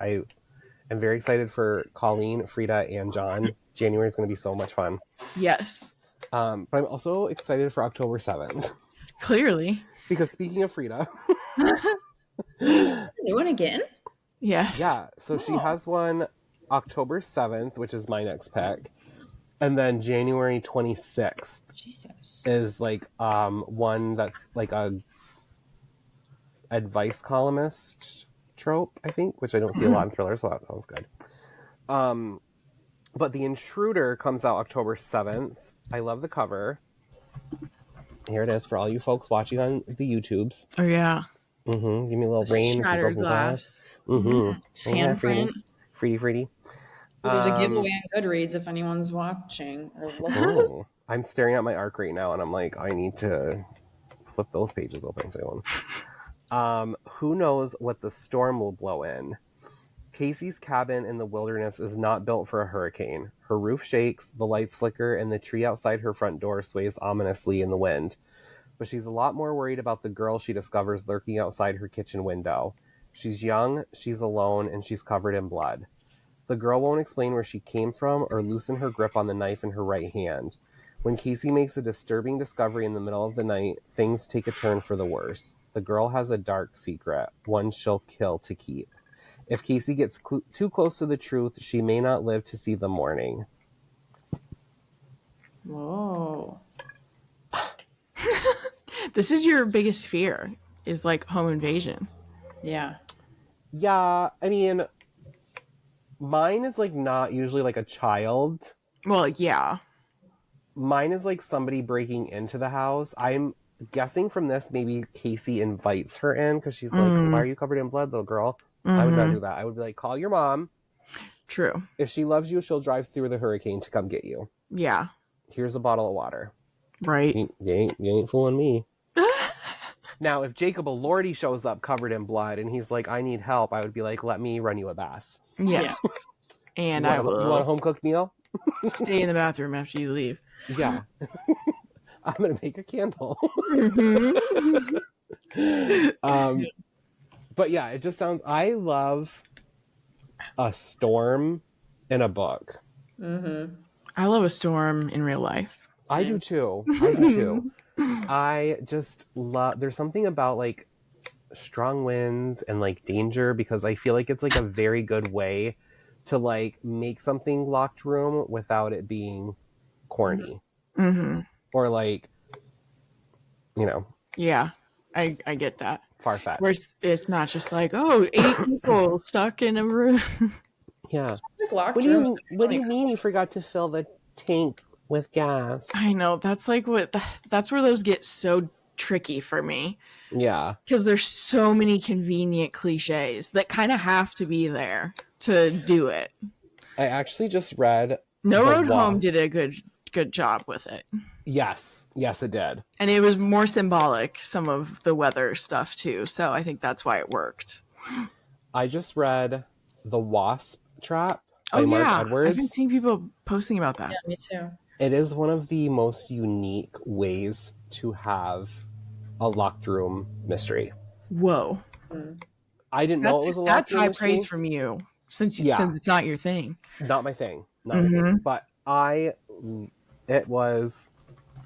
I'm very excited for Colleen, Freida, and John. January is going to be so much fun. Yes. But I'm also excited for October 7th. Clearly. Because speaking of Freida. New one again? Yes. Yeah. So she has one October 7th, which is my next pick. And then January 26th is like one that's like a advice columnist trope, I think, which I don't see a lot in thrillers, so that sounds good. But The Intruder comes out October 7th. I love the cover. Here it is for all you folks watching on the YouTubes. Oh, yeah. Mm-hmm. Give me a little rain and some Shattered broken glass. Mm-hmm. Handprint. Freedy. There's a giveaway on Goodreads if anyone's watching. Or I'm staring at my arc right now, and I'm like, I need to flip those pages open. Who knows what the storm will blow in? Casey's cabin in the wilderness is not built for a hurricane. Her roof shakes, the lights flicker, and the tree outside her front door sways ominously in the wind. But she's a lot more worried about the girl she discovers lurking outside her kitchen window. She's young, she's alone, and she's covered in blood. The girl won't explain where she came from or loosen her grip on the knife in her right hand. When Casey makes a disturbing discovery in the middle of the night, things take a turn for the worse. The girl has a dark secret, one she'll kill to keep. If Casey gets too close to the truth, she may not live to see the morning. Whoa. This is your biggest fear, is like home invasion. Yeah. Yeah, I mean, mine is like not usually like a child. Well, yeah. Mine is like somebody breaking into the house. I'm guessing from this, maybe Casey invites her in because she's like, why are you covered in blood, little girl? I would not do that. I would be like, call your mom. True. If she loves you, she'll drive through the hurricane to come get you. Yeah. Here's a bottle of water. Right. You ain't fooling me. Now, if Jacob Elordi shows up covered in blood and he's like, I need help, I would be like, let me run you a bath. Yes. And you want a home cooked meal? Stay in the bathroom after you leave. Yeah. I'm going to make a candle. But yeah, it just sounds, I love a storm in a book. Mm-hmm. I love a storm in real life. I do too. I just love, there's something about like strong winds and like danger, because I feel like it's like a very good way to like make something locked room without it being corny. Mm-hmm. Or like, you know. Yeah, I get that. Far-fetched. Where it's not just like, 8 people stuck in a room. Yeah. Like what do you mean you forgot to fill the tank with gas? I know. That's like that's where those get so tricky for me. Yeah. Because there's so many convenient cliches that kind of have to be there to do it. I actually just read No Road Home did a good job with it. Yes, it did. And it was more symbolic, some of the weather stuff too. So I think that's why it worked. I just read The Wasp Trap by Mark Edwards. I've been seeing people posting about that. Yeah, me too. It is one of the most unique ways to have a locked room mystery. Whoa. I didn't know it was a locked room mystery. That's high praise from you, since it's not your thing. Not my thing. My thing. But it was,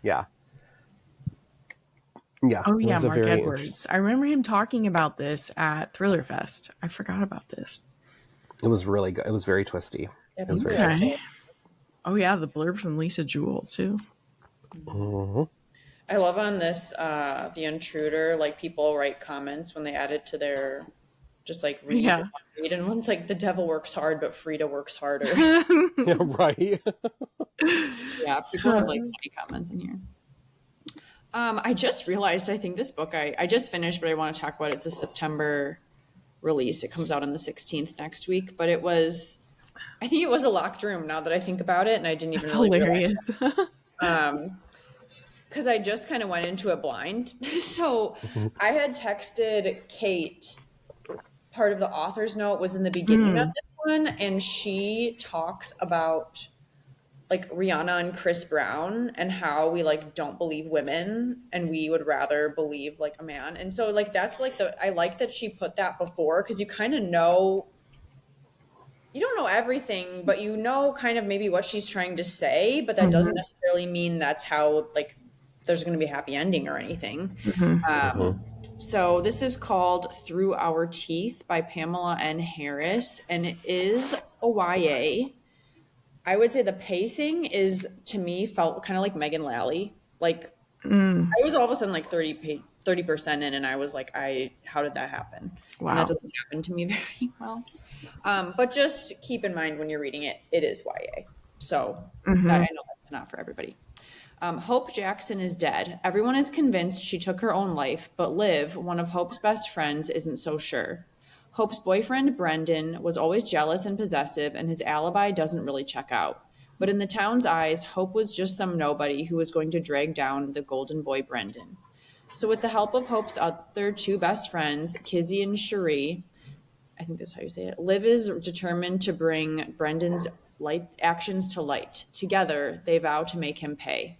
yeah. Yeah. Oh yeah, Mark Edwards. I remember him talking about this at Thriller Fest. I forgot about this. It was really good. It was very twisty. It was very twisty. Oh yeah, the blurb from Lisa Jewell too. Mm-hmm. I love on this, The Intruder, like people write comments when they add it to their, just like read. And one's like, the devil works hard, but Freida works harder. Yeah, right. Yeah, people have like funny comments in here. I just realized, I think this book I just finished, but I want to talk about it. It's a September release. It comes out on the 16th next week, but I think it was a locked room now that I think about it, and I didn't even hilarious. Because I just kind of went into it blind. So I had texted Kate, part of the author's note was in the beginning of this one, and she talks about like Rihanna and Chris Brown and how we like don't believe women and we would rather believe like a man. And so like that's like I like that she put that before, because you kind of know you don't know everything, but you know kind of maybe what she's trying to say, but that doesn't necessarily mean that's how like there's going to be a happy ending or anything. So this is called Through Our Teeth by Pamela N. Harris, and it is a YA. I would say the pacing is, to me, felt kind of like Meagan Lally. Like I was all of a sudden like 30% in, and I was like, how did that happen? Wow. And that doesn't happen to me very well. But just keep in mind when you're reading it, it is YA. So that, I know that's not for everybody. Hope Jackson is dead. Everyone is convinced she took her own life, but Liv, one of Hope's best friends, isn't so sure. Hope's boyfriend, Brendan, was always jealous and possessive, and his alibi doesn't really check out. But in the town's eyes, Hope was just some nobody who was going to drag down the golden boy, Brendan. So with the help of Hope's other two best friends, Kizzy and Cherie, I think that's how you say it, Liv is determined to bring Brendan's actions to light. Together, they vow to make him pay.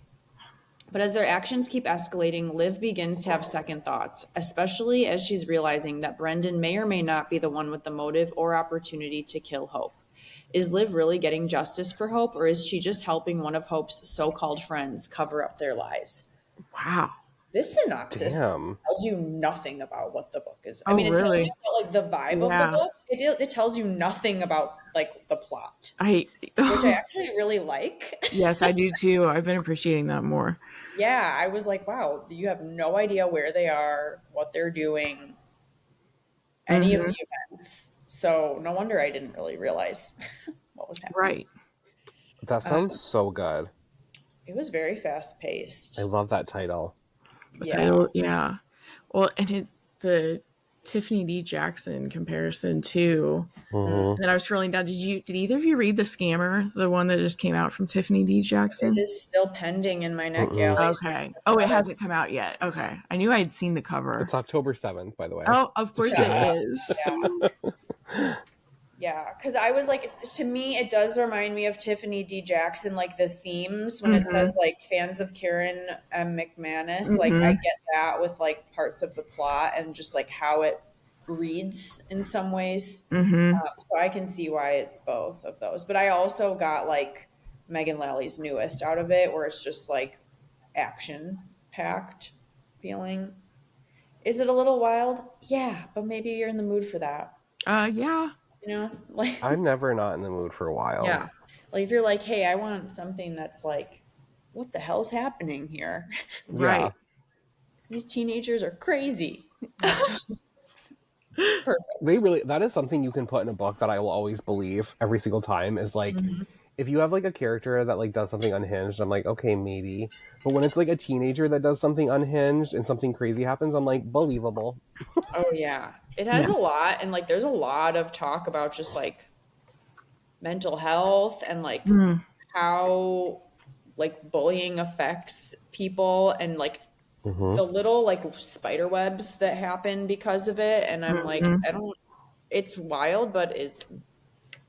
But as their actions keep escalating, Liv begins to have second thoughts, especially as she's realizing that Brendan may or may not be the one with the motive or opportunity to kill Hope. Is Liv really getting justice for Hope, or is she just helping one of Hope's so-called friends cover up their lies? Wow. This synopsis tells you nothing about what the book is. I mean, it really? tells you about, like, the vibe of the book. It tells you nothing about, like, the plot, which I actually really like. Yes, I do too. I've been appreciating that more. Yeah, I was like, wow, you have no idea where they are, what they're doing, any of the events. So no wonder I didn't really realize what was happening. Right. That sounds so good. It was very fast paced. I love that title. Yeah. Well, and the Tiffany D. Jackson comparison too. And then I was scrolling down. Did either of you read The Scammer, the one that just came out from Tiffany D. Jackson? It is still pending in my NetGalley. Okay. Oh, it hasn't come out yet. Okay. I knew I had seen the cover. It's October 7th, by the way. Oh, of course it is. Yeah, because I was like, to me, it does remind me of Tiffany D. Jackson, like the themes when it says like fans of Karen M. McManus. Like I get that with like parts of the plot and just like how it reads in some ways. So I can see why it's both of those. But I also got like Meagan Lally's newest out of it, where it's just like action packed feeling. Is it a little wild? Yeah, but maybe you're in the mood for that. Yeah. You know, like I'm never not in the mood for wild. Yeah, like if you're like, hey, I want something that's like, what the hell's happening here? Right. These teenagers are crazy. Perfect. That is something you can put in a book that I will always believe every single time is like, if you have like a character that like does something unhinged, I'm like, okay, maybe. But when it's like a teenager that does something unhinged and something crazy happens, I'm like, believable. Oh yeah. It has a lot, and like there's a lot of talk about just like mental health and like how like bullying affects people and like the little like spider webs that happen because of it. And I'm like, it's wild, but it's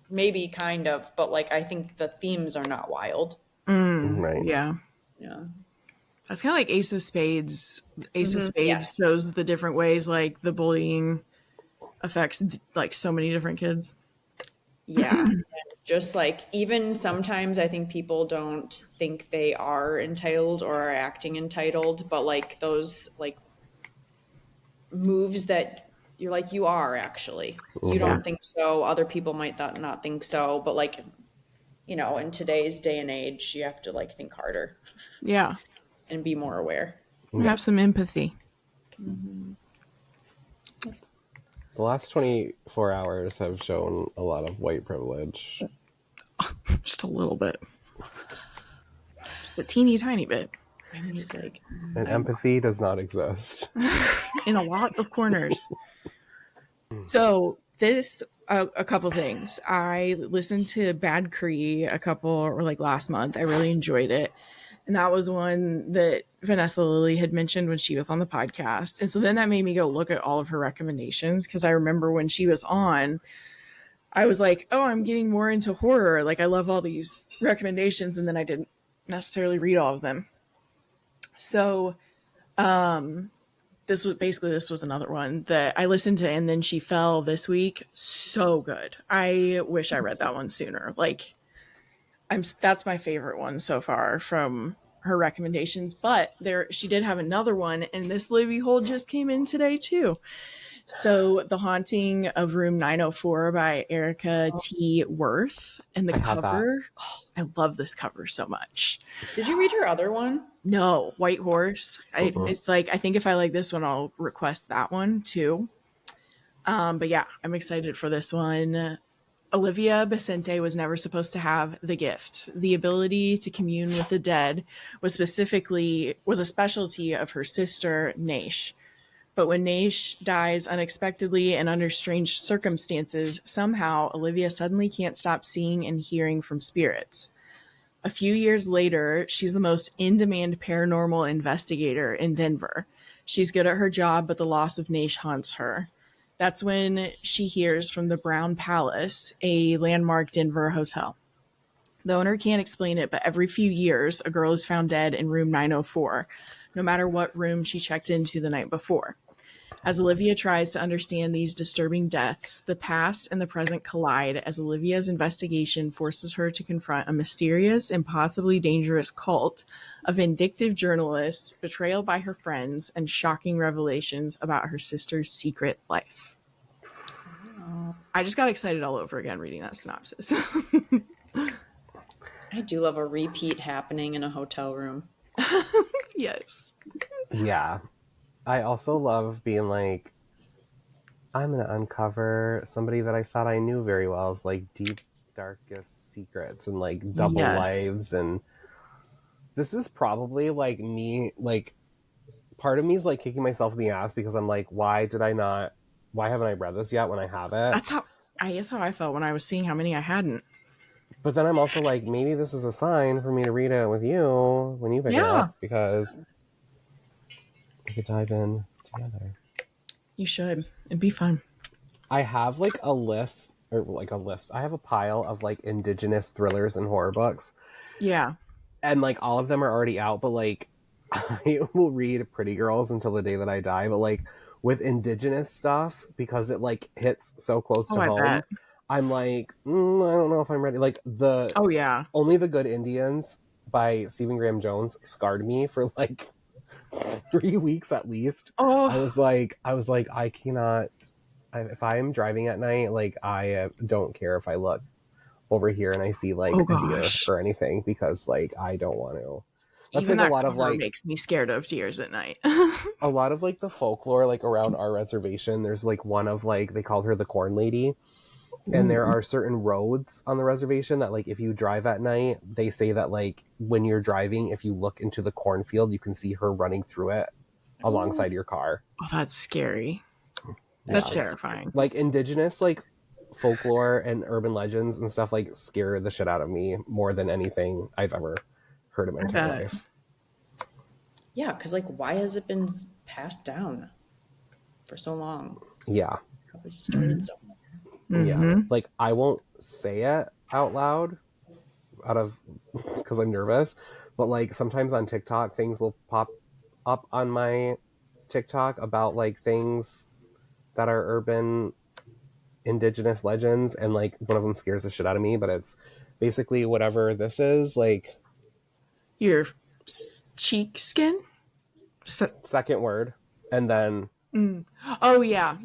maybe kind of, but like I think the themes are not wild. Right. Yeah. That's kind of like Ace of Spades. Ace of Spades shows the different ways like the bullying affects like so many different kids. Yeah. Just like even sometimes I think people don't think they are entitled or are acting entitled, but like those like moves that you're like, you are actually, you don't think so. Other people might not think so, but like, you know, in today's day and age, you have to like think harder. Yeah. And be more aware. Have some empathy. The last 24 hours have shown a lot of white privilege. Just a little bit. Just a teeny tiny bit. I'm just like, and empathy does not exist. In a lot of corners. So this, a couple things. I listened to Bad Cree last month. I really enjoyed it. And that was one that Vanessa Lillie had mentioned when she was on the podcast. And so then that made me go look at all of her recommendations. Because I remember when she was on, I was like, oh, I'm getting more into horror. Like, I love all these recommendations. And then I didn't necessarily read all of them. So this was another one that I listened to, And Then She Fell this week. So good. I wish I read that one sooner. Like, that's my favorite one so far from her recommendations. But she did have another one, and this Libby Hole just came in today too. So, The Haunting of Room 904 by Erica T. Wurth. And the cover, I love this cover so much. Did you read her other one? No, White Horse. It's like, I think if I like this one, I'll request that one too. But yeah, I'm excited for this one. Olivia Basente was never supposed to have the gift. The ability to commune with the dead was a specialty of her sister, Naish. But when Naish dies unexpectedly and under strange circumstances, somehow Olivia suddenly can't stop seeing and hearing from spirits. A few years later, she's the most in-demand paranormal investigator in Denver. She's good at her job, but the loss of Naish haunts her. That's when she hears from the Brown Palace, a landmark Denver hotel. The owner can't explain it, but every few years, a girl is found dead in room 904, no matter what room she checked into the night before. As Olivia tries to understand these disturbing deaths, the past and the present collide as Olivia's investigation forces her to confront a mysterious and possibly dangerous cult, a vindictive journalist, betrayal by her friends, and shocking revelations about her sister's secret life. I just got excited all over again reading that synopsis. I do love a repeat happening in a hotel room. Yes. Yeah. I also love being like, I'm going to uncover somebody that I thought I knew very well as like deep, darkest secrets and like double lives. And this is probably like me, like part of me is like kicking myself in the ass because I'm like, why haven't I read this yet when I have it? That's how I felt when I was seeing how many I hadn't. But then I'm also like, maybe this is a sign for me to read it with you when you pick it up because we could dive in together. You should. It'd be fun. I have like a list. I have a pile of like indigenous thrillers and horror books. Yeah. And like all of them are already out, but like I will read Pretty Girls until the day that I die. But like with indigenous stuff, because it like hits so close to home, I'm like, I don't know if I'm ready. Like Only the Good Indians by Stephen Graham Jones scarred me for like 3 weeks at least. I was like, I cannot. If I'm driving at night, like I don't care if I look over here and I see like a deer or anything because like I don't want to. That's even like that a lot of like makes me scared of deers at night. A lot of like the folklore like around our reservation. There's like one of like they called her the Corn Lady. And there are certain roads on the reservation that, like, if you drive at night, they say that, like, when you're driving, if you look into the cornfield, you can see her running through it alongside your car. Oh, that's scary. That's terrifying. Like, indigenous, like, folklore and urban legends and stuff, like, scare the shit out of me more than anything I've ever heard in my entire life. Yeah, because, like, why has it been passed down for so long? Yeah. Probably started somewhere. Yeah, like I won't say it out loud because I'm nervous, but like sometimes on TikTok things will pop up on my TikTok about like things that are urban indigenous legends, and like one of them scares the shit out of me, but it's basically whatever this is, like your cheek skin, second word, and then oh yeah.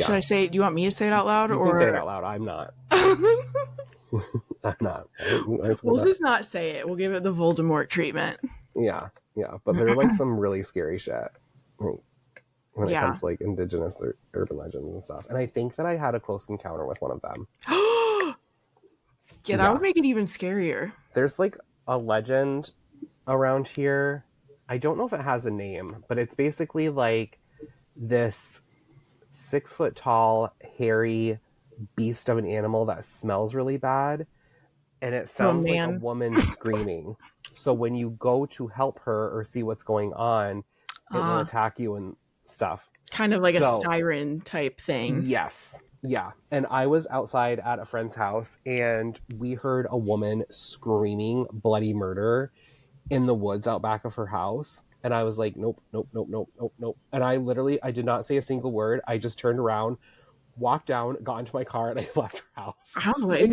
Should I say? Do you want me to say it out loud? You can say it out loud. I'm not. I'm not. We'll just not say it. We'll give it the Voldemort treatment. Yeah. But they're like some really scary shit when it comes to like indigenous urban legends and stuff. And I think that I had a close encounter with one of them. Yeah, that would make it even scarier. There's like a legend around here. I don't know if it has a name, but it's basically like this 6 foot tall, hairy beast of an animal that smells really bad. And it sounds like a woman screaming. So when you go to help her or see what's going on, it will attack you and stuff. Kind of like a siren type thing. Yes. Yeah. And I was outside at a friend's house and we heard a woman screaming bloody murder in the woods out back of her house. And I was like, nope. And I did not say a single word. I just turned around, walked down, got into my car, and I left her house. Oh, Like,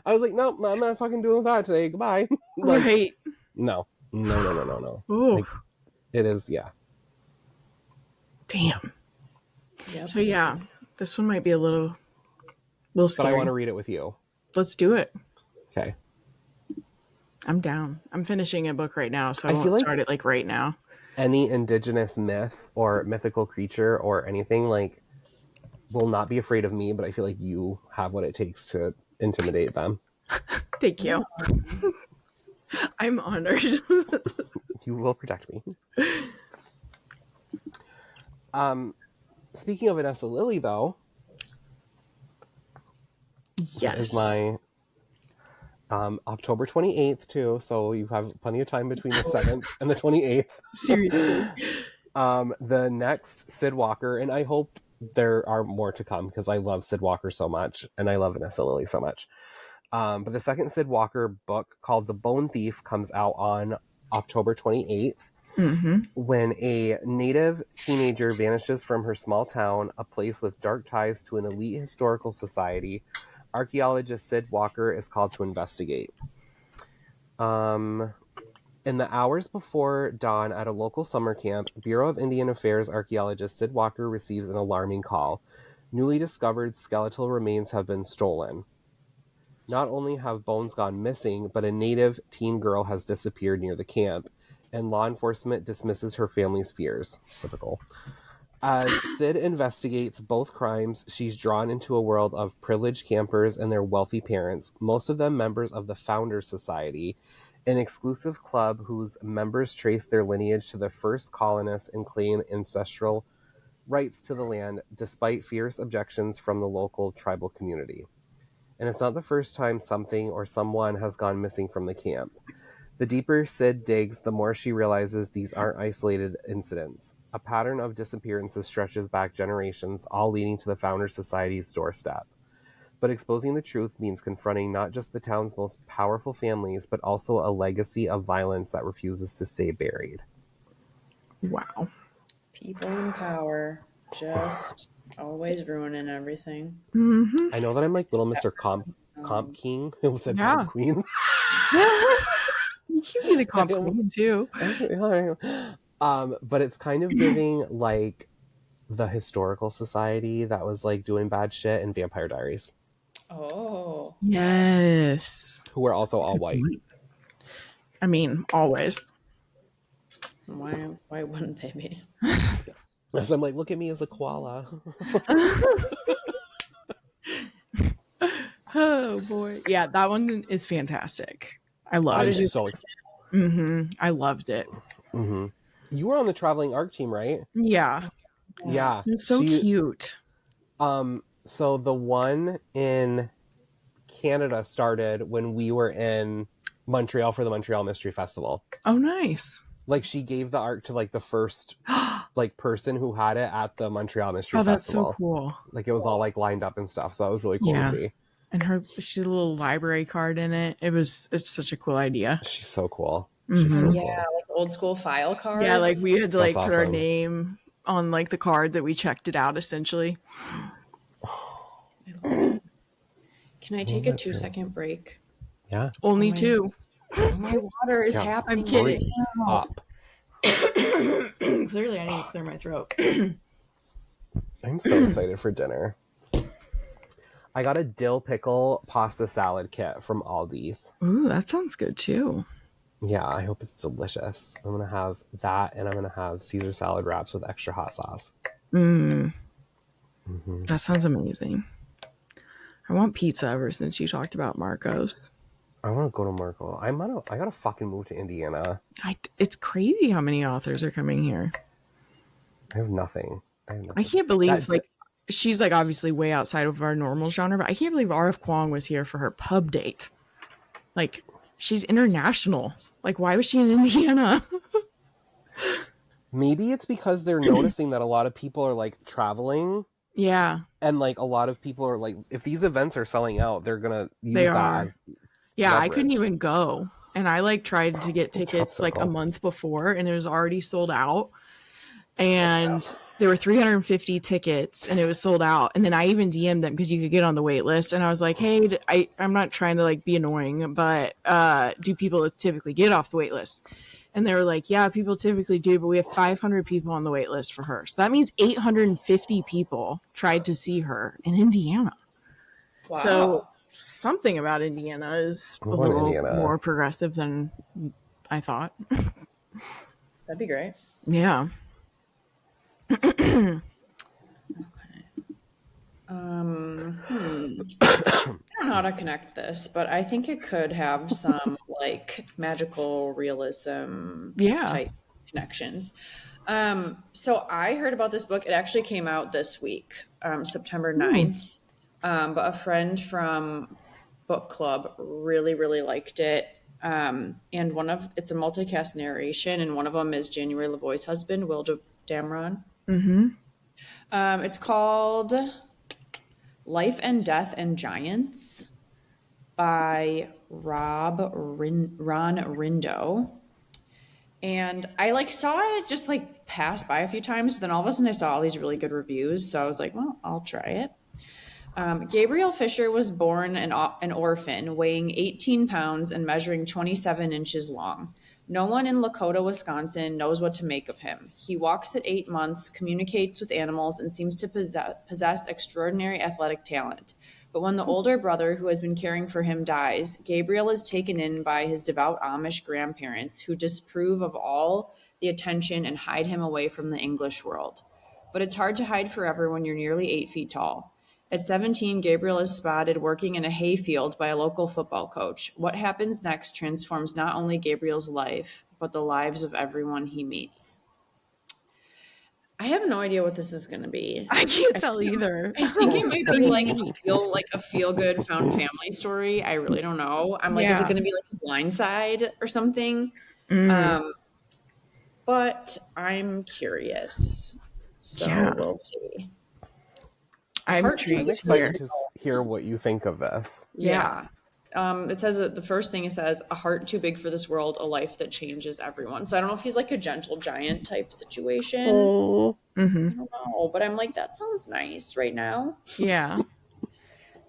I was like, nope, I'm not fucking doing that today. Goodbye. Like, right. No. Ooh. Like, it is, yeah. Damn. Yep. So yeah, this one might be a little scary. But I want to read it with you. Let's do it. Okay. I'm down. I'm finishing a book right now, so I feel won't like start it like right now. Any indigenous myth or mythical creature or anything like will not be afraid of me, but I feel like you have what it takes to intimidate them. Thank you. I'm honored. You will protect me. Speaking of Vanessa Lillie, though, yes, is my October 28th too, so you have plenty of time between the 7th and the 28th. Seriously. The next Sid Walker, and I hope there are more to come because I love Sid Walker so much and I love Vanessa Lillie so much. But the second Sid Walker book, called The Bone Thief, comes out on October 28th. Mm-hmm. When a native teenager vanishes from her small town, a place with dark ties to an elite historical society, archaeologist Sid Walker is called to investigate. In the hours before dawn at a local summer camp, Bureau of Indian Affairs archaeologist Sid Walker receives an alarming call. Newly discovered skeletal remains have been stolen. Not only have bones gone missing, but a native teen girl has disappeared near the camp, and law enforcement dismisses her family's fears. Typical. As Sid investigates both crimes, she's drawn into a world of privileged campers and their wealthy parents, most of them members of the Founders Society, an exclusive club whose members trace their lineage to the first colonists and claim ancestral rights to the land, despite fierce objections from the local tribal community. And it's not the first time something or someone has gone missing from the camp. The deeper Sid digs, the more she realizes these aren't isolated incidents. A pattern of disappearances stretches back generations, all leading to the Founders Society's doorstep. But exposing the truth means confronting not just the town's most powerful families, but also a legacy of violence that refuses to stay buried. Wow. People in power just always ruining everything. Mm-hmm. I know that I'm like little Mr. Comp King. It was a Comp Queen. You can be the comp queen too. But it's kind of giving like the historical society that was like doing bad shit in Vampire Diaries. Oh. Yes. Who are also all white. I mean, always. Why wouldn't they be? So I'm like, look at me as a koala. Oh boy. Yeah, that one is fantastic. I loved it. So excited. Mm-hmm. I loved it. Mm-hmm. You were on the traveling ARC team, right? Yeah. Yeah. It's so cute. So the one in Canada started when we were in Montreal for the Montreal Mystery Festival. Oh, nice. Like she gave the ARC to like the first like person who had it at the Montreal Mystery Festival. Oh, that's so cool. Like it was all like lined up and stuff. So that was really cool to see. And she had a little library card in it. It's such a cool idea. She's so cool. Mm-hmm. She's so cool. Yeah, like old school file cards. Yeah, like we had to like That's put our awesome. name on like the card that we checked it out essentially. Can I take a 2-second break? Yeah. Only two. My water is happening. I'm kidding. Up. Clearly I need to clear my throat. I'm so excited for dinner. I got a dill pickle pasta salad kit from Aldi's. Ooh, that sounds good too. Yeah, I hope it's delicious. I'm going to have that, and I'm going to have Caesar salad wraps with extra hot sauce. Mm-hmm. That sounds amazing. I want pizza ever since you talked about Marco's. I want to go to Marco. I got to fucking move to Indiana. It's crazy how many authors are coming here. I have nothing. I can't believe, like, she's, like, obviously way outside of our normal genre, but I can't believe R.F. Kuang was here for her pub date. Like, she's international. Like, why was she in Indiana? Maybe it's because they're noticing that a lot of people are, like, traveling. Yeah. And, like, a lot of people are, like, if these events are selling out, they're going to use that as Yeah, leverage. I couldn't even go. and I like tried to get tickets like a month before, and it was already sold out. And there were 350 tickets, and it was sold out. And then I even DM'd them because you could get on the wait list. And I was like, hey, I'm not trying to like be annoying, but do people typically get off the wait list? And they were like, yeah, people typically do, but we have 500 people on the wait list for her. So that means 850 people tried to see her in Indiana. Wow. So something about Indiana is a little more progressive than I thought. That'd be great. Yeah. Okay. I don't know how to connect this, but I think it could have some like magical realism type connections. So I heard about this book. It actually came out this week, September 9th. But a friend from book club really, really liked it. And it's a multicast narration, and one of them is January LaVoy's husband, Will Dameron. Mm-hmm. It's called Life and Death and Giants by Ron Rindo. And I like saw it just like pass by a few times, but then all of a sudden I saw all these really good reviews. So I was like, well, I'll try it. Gabriel Fisher was born an orphan, weighing 18 pounds and measuring 27 inches long. No one in Lakota, Wisconsin knows what to make of him. He walks at 8 months, communicates with animals, and seems to possess extraordinary athletic talent. But when the older brother who has been caring for him dies, Gabriel is taken in by his devout Amish grandparents who disapprove of all the attention and hide him away from the English world. But it's hard to hide forever when you're nearly 8 feet tall. At 17, Gabriel is spotted working in a hayfield by a local football coach. What happens next transforms not only Gabriel's life, but the lives of everyone he meets. I have no idea what this is going to be. I can't tell either. I think it might be like a feel-good found family story. I really don't know. I'm like, is it going to be like Blindside or something? But I'm curious. So we'll see. I'm excited to hear what you think of this. Yeah. It says that the first thing it says, a heart too big for this world, a life that changes everyone. So I don't know if he's like a gentle giant type situation. Mm-hmm. I don't know, but I'm like, that sounds nice right now. Yeah.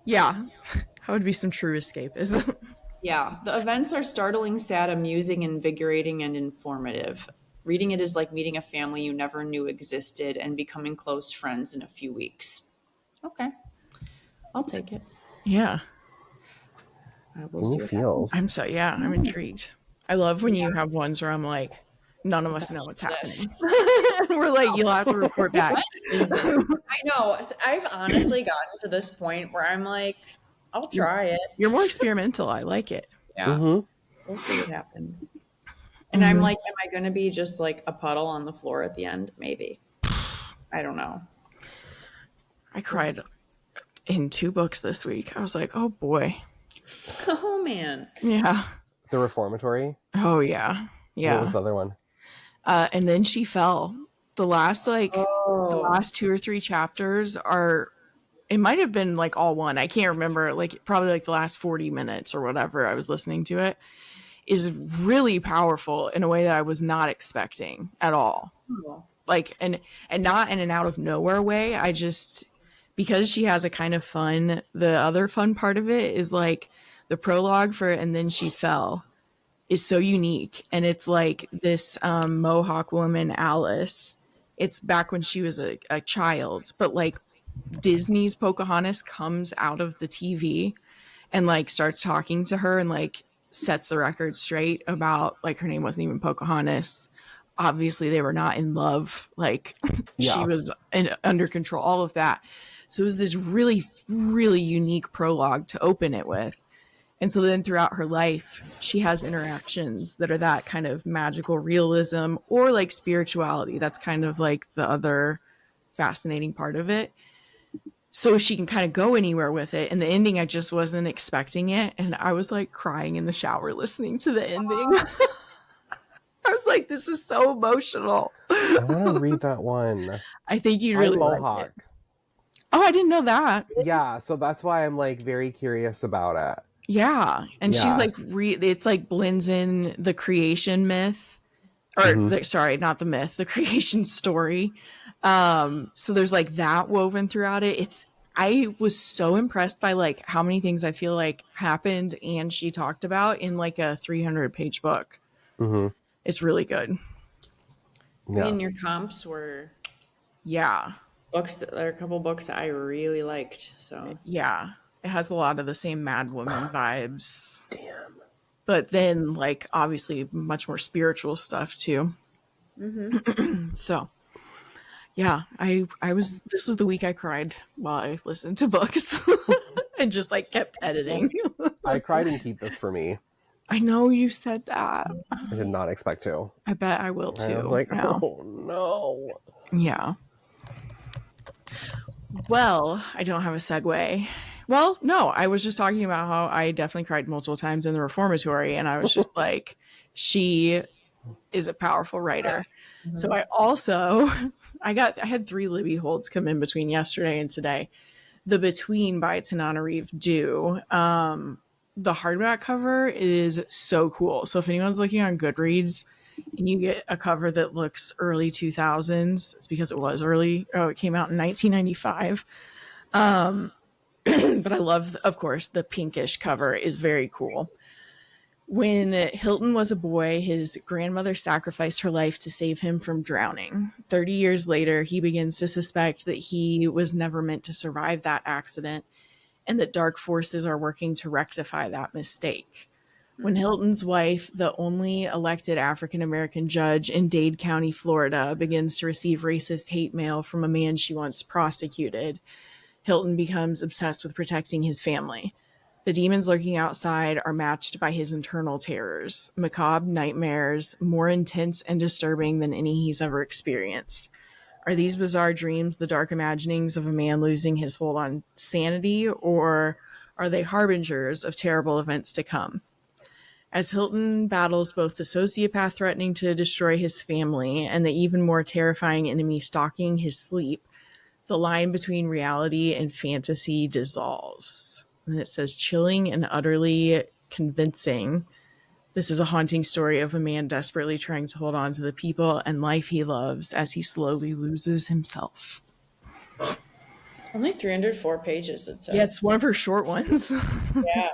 Yeah. That would be some true escapism. Yeah. The events are startling, sad, amusing, invigorating, and informative. Reading it is like meeting a family you never knew existed and becoming close friends in a few weeks. Okay. I'll take it. Yeah. We'll see feels. I'm intrigued. I love when you have ones where I'm like, none of us know what's happening. We're like, you'll have to report back. I know. I've honestly gotten to this point where I'm like, I'll try it. You're more experimental. I like it. Yeah. Mm-hmm. We'll see what happens. And I'm like, am I going to be just like a puddle on the floor at the end? Maybe. I don't know. I cried in 2 books this week. I was like, oh boy. Oh man. Yeah. The Reformatory. Oh yeah. Yeah. What was the other one? And then she fell. The last the last 2 or 3 chapters are, it might have been like all one. I can't remember, like probably like the last 40 minutes or whatever I was listening to it, is really powerful in a way that I was not expecting at all. Oh. Like, and not in an out of nowhere way. I just, because she has a kind of fun, the other fun part of it is like the prologue for And Then She Fell is so unique. And it's like this Mohawk woman, Alice. It's back when she was a child, but like Disney's Pocahontas comes out of the TV and like starts talking to her and like sets the record straight about like her name wasn't even Pocahontas. Obviously they were not in love. Like she was under control, all of that. So it was this really, really unique prologue to open it with. And so then throughout her life, she has interactions that are that kind of magical realism or like spirituality. That's kind of like the other fascinating part of it. So she can kind of go anywhere with it. And the ending, I just wasn't expecting it. And I was like crying in the shower listening to the ending. I was like, this is so emotional. I want to read that one. I think you'd really like it. Oh, I didn't know that. Yeah, so that's why I'm like very curious about it. Yeah. And she's like, it's like blends in the creation myth, or sorry, not the myth, the creation story. So there's like that woven throughout it. I was so impressed by like how many things I feel like happened and she talked about in like a 300-page book. It's really good. Yeah. And your comps were books. There are a couple books that I really liked. So yeah, it has a lot of the same Mad Woman vibes. Damn. But then like obviously much more spiritual stuff too. So yeah, this was the week I cried while I listened to books and just like kept editing. I cried in Keep This For Me. I know you said that. I did not expect to. I bet I will too. I'm like, oh no. Yeah. Well, I don't have a segue. Well, no, I was just talking about how I definitely cried multiple times in the Reformatory, and I was just like, she is a powerful writer. So I also, I had 3 Libby holds come in between yesterday and today. The Between by Tananarive Due. The hardback cover is so cool. So if anyone's looking on Goodreads and you get a cover that looks early 2000s, it's because it was early. Oh, it came out in 1995. But I love, of course, the pinkish cover is very cool. When Hilton was a boy, his grandmother sacrificed her life to save him from drowning. 30 years later, he begins to suspect that he was never meant to survive that accident and that dark forces are working to rectify that mistake. When Hilton's wife, the only elected African-American judge in Dade County, Florida, begins to receive racist hate mail from a man she once prosecuted, Hilton becomes obsessed with protecting his family. The demons lurking outside are matched by his internal terrors, macabre nightmares, more intense and disturbing than any he's ever experienced. Are these bizarre dreams the dark imaginings of a man losing his hold on sanity, or are they harbingers of terrible events to come? As Hilton battles both the sociopath threatening to destroy his family and the even more terrifying enemy stalking his sleep, the line between reality and fantasy dissolves. And it says, chilling and utterly convincing. This is a haunting story of a man desperately trying to hold on to the people and life he loves as he slowly loses himself. Only 304 pages, it says. Yeah, it's one of her short ones. Yeah.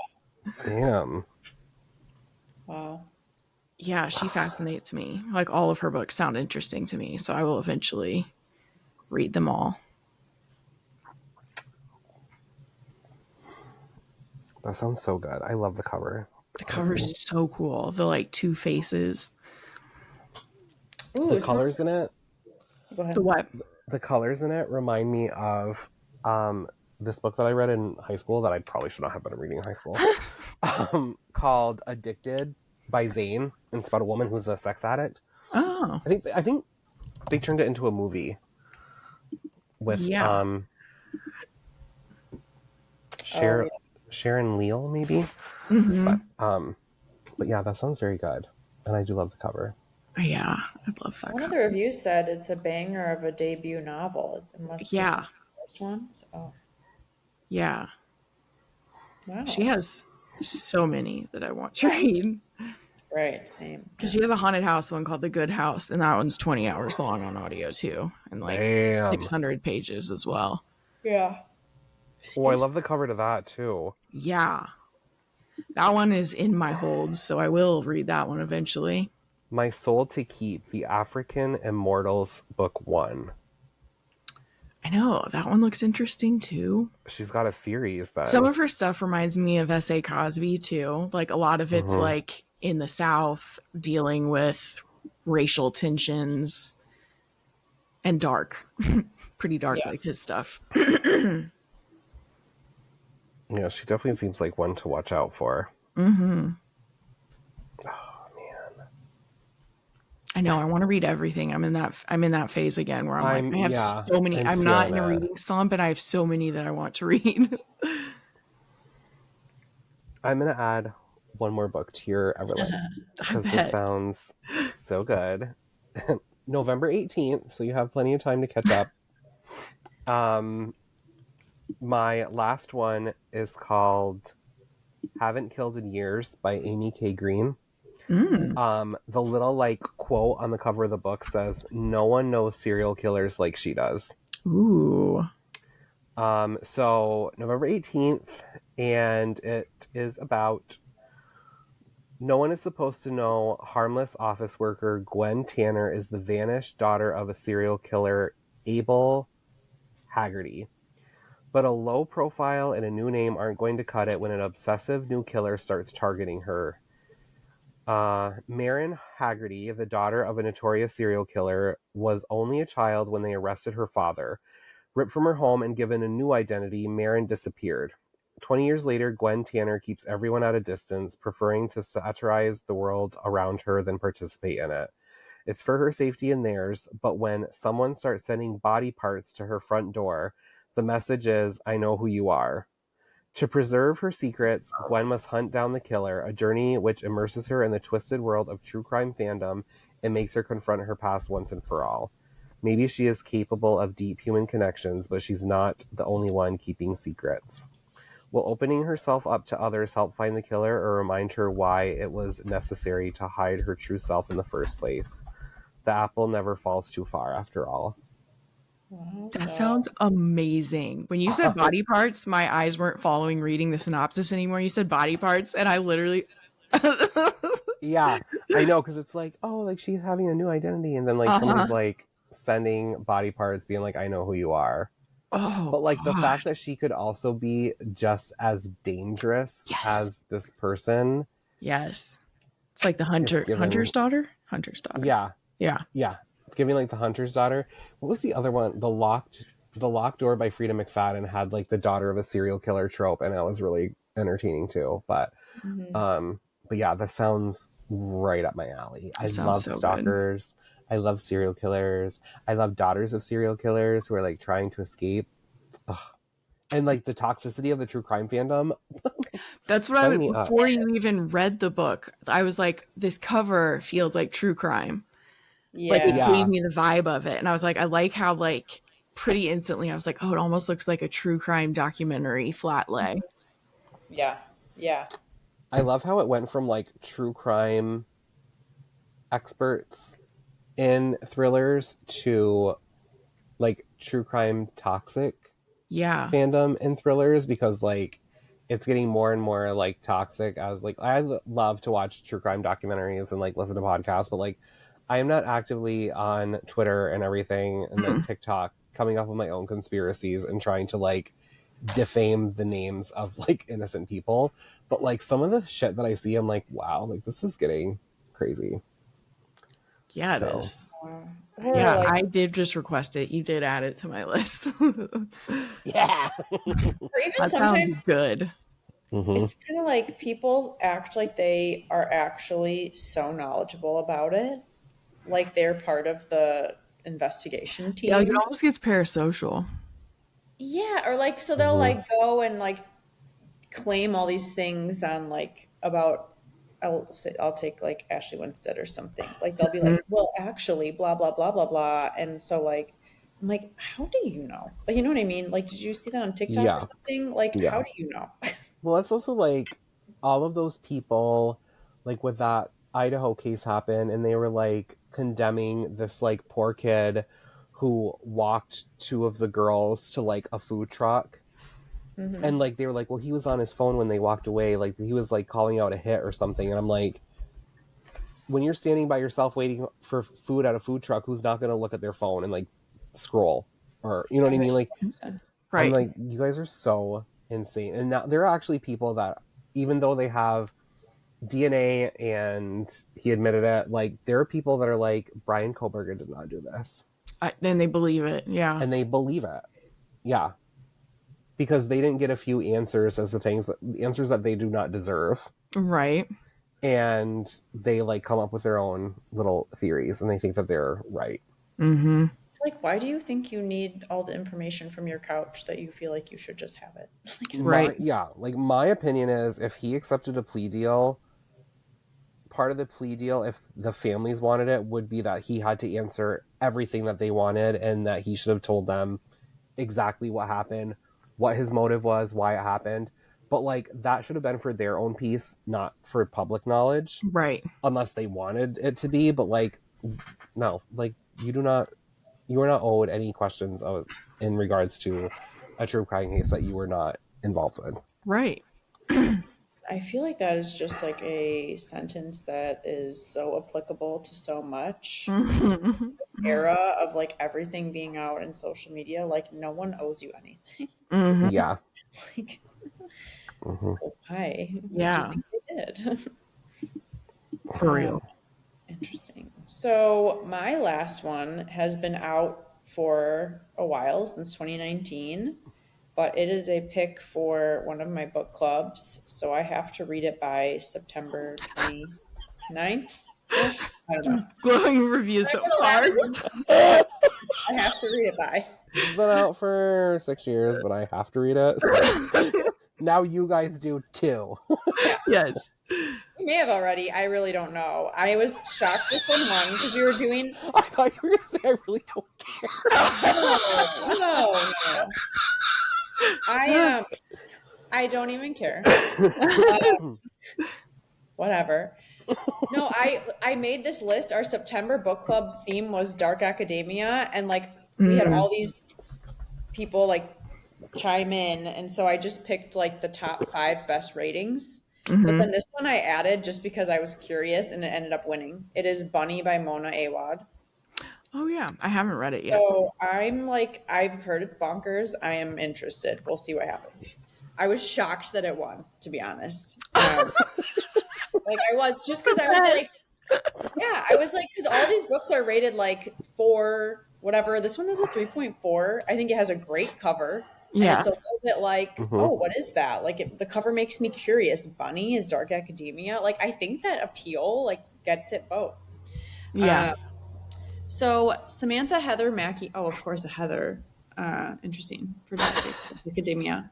Damn. Wow. Yeah, she fascinates me. Like, all of her books sound interesting to me, so I will eventually read them all. That sounds so good. I love the cover. The cover is so cool. The like 2 faces. Ooh, the colors in it. Go ahead. The what? The colors in it remind me of this book that I read in high school that I probably should not have been reading in high school. Called Addicted by Zane. And it's about a woman who's a sex addict. Oh. I think they turned it into a movie with Sharon Leal, maybe. But yeah, that sounds very good, and I do love the cover. Yeah, I love that. One of the reviews said it's a banger of a debut novel. It must be the first one. So. Yeah. Wow. She has so many that I want to read. Right, same. Because she has a haunted house one called The Good House, and that one's 20 hours long on audio too, and like 600 pages as well. Yeah. Oh, I love the cover to that too. Yeah. That one is in my holds, so I will read that one eventually. My Soul to Keep, The African Immortals, Book 1. I know, that one looks interesting too. She's got a series that... Some of her stuff reminds me of S.A. Cosby too. Like, a lot of it's like in the South, dealing with racial tensions and dark. Pretty dark, like his stuff. Yeah, she definitely seems like one to watch out for. Mm-hmm. Oh man, I know. I want to read everything. I'm in that phase again where I have so many. I'm not in a reading slump, and I have so many that I want to read. I'm gonna add one more book to your Everland because this sounds so good. November 18th, so you have plenty of time to catch up. My last one is called Haven't Killed in Years by Amy K. Green. Mm. The little like quote on the cover of the book says, "No one knows serial killers like she does." Ooh. So November 18th, and it is about no one is supposed to know harmless office worker Gwen Tanner is the vanished daughter of a serial killer, Abel Haggerty. But a low profile and a new name aren't going to cut it when an obsessive new killer starts targeting her. Marin Haggerty, the daughter of a notorious serial killer, was only a child when they arrested her father. Ripped from her home and given a new identity, Marin disappeared. 20 years later, Gwen Tanner keeps everyone at a distance, preferring to satirize the world around her than participate in it. It's for her safety and theirs, but when someone starts sending body parts to her front door, the message is, "I know who you are." To preserve her secrets, Gwen must hunt down the killer, a journey which immerses her in the twisted world of true crime fandom and makes her confront her past once and for all. Maybe she is capable of deep human connections, but she's not the only one keeping secrets. Will opening herself up to others help find the killer or remind her why it was necessary to hide her true self in the first place? The apple never falls too far, after all. That sounds amazing. When you said body parts, my eyes weren't following reading the synopsis anymore. You said body parts, and I literally... Yeah, I know, because it's like, oh, like she's having a new identity, and then like someone's like sending body parts being like, "I know who you are." Oh, but like the fact that she could also be just as dangerous as this person. Yes. It's like the hunter's daughter? Hunter's daughter. Yeah. Yeah. Yeah. It's giving like the hunter's daughter. What was the other one? The Locked Door by Freida McFadden had like the daughter of a serial killer trope, and that was really entertaining too. But yeah, that sounds right up my alley. I love stalkers. Good. I love serial killers. I love daughters of serial killers who are like trying to escape. Ugh. And like the toxicity of the true crime fandom. That's what before you even read the book, I was like, this cover feels like true crime. Yeah. Like it gave me the vibe of it. And I was like, I like how like pretty instantly I was like, oh, it almost looks like a true crime documentary flat lay. Yeah. Yeah. I love how it went from like true crime experts in thrillers to like true crime toxic fandom in thrillers, because like it's getting more and more like toxic as like I love to watch true crime documentaries and like listen to podcasts, but like I am not actively on Twitter and everything and then TikTok coming up with my own conspiracies and trying to like defame the names of like innocent people. But like some of the shit that I see, I'm like, wow, like this is getting crazy. Yeah, it is. Yeah, like, I did just request it. You did add it to my list. Yeah. Or even that sounds good. It's kind of like people act like they are actually so knowledgeable about it. Like they're part of the investigation team. Yeah, like it almost gets parasocial. Yeah, or like so they'll like go and like claim all these things on like about I'll take like Ashley Winstead or something. Like they'll be like, well, actually, blah blah blah blah blah, and so like I'm like, how do you know? Like, you know what I mean? Like, did you see that on TikTok or something? Like, how do you know? Well, it's also like all of those people, like with that Idaho case happened, and they were like condemning this like poor kid who walked two of the girls to like a food truck. And like they were like, well, he was on his phone when they walked away, like he was like calling out a hit or something. And I'm like, when you're standing by yourself waiting for food at a food truck, who's not going to look at their phone and like scroll, or you know what I mean? Like, right. I'm like, you guys are so insane. And now there are actually people that, even though they have DNA and he admitted it, like there are people that are like, Brian Koberger did not do this. And they believe it. Yeah. And they believe it. Yeah. Because they didn't get a few answers as the answers that they do not deserve. Right. And they like come up with their own little theories and they think that they're right. Mm-hmm. Like, why do you think you need all the information from your couch that you feel like you should just have it? Right. Like my opinion is, if he accepted a plea deal, part of the plea deal, if the families wanted it, would be that he had to answer everything that they wanted and that he should have told them exactly what happened, what his motive was, why it happened. but like that should have been for their own piece, not for public knowledge, Right. unless they wanted it to be. But like, no, like you are not owed any questions in regards to a true crime case that you were not involved with. Right. I feel like that is just like a sentence that is so applicable to so much. Era of like everything being out in social media, like no one owes you anything. Mm-hmm. Yeah. Like, Yeah. why? What do you think they did? For real. Interesting. So my last one has been out for a while, since 2019, but it is a pick for one of my book clubs, so I have to read it by September 29th. I don't know. Glowing reviews so far. I have to read it by. It's been out for 6 years, but I have to read it. So. Now you guys do too. Yes. We may have already. I really don't know. I was shocked this one won because we were doing. I thought you were going to say I really don't care. No. I don't even care. Whatever. No, I made this list. Our September book club theme was dark academia, and like we had all these people like chime in, and so I just picked like the top 5 best ratings. But then this one I added just because I was curious, and it ended up winning. It is Bunny by Mona Awad. Oh yeah, I haven't read it yet. So I'm like, I've heard it's bonkers. I am interested. We'll see what happens. I was shocked that it won, to be honest. Like I was, just because I was like, yeah, I was like, because all these books are rated like 4, whatever. This one is a 3.4. I think it has a great cover. Yeah. And it's a little bit like, oh, what is that? Like the cover makes me curious. Bunny is dark academia. Like I think that appeal like gets it votes. Yeah. So Samantha Heather Mackey. Oh, of course, a Heather. Interesting for dark academia.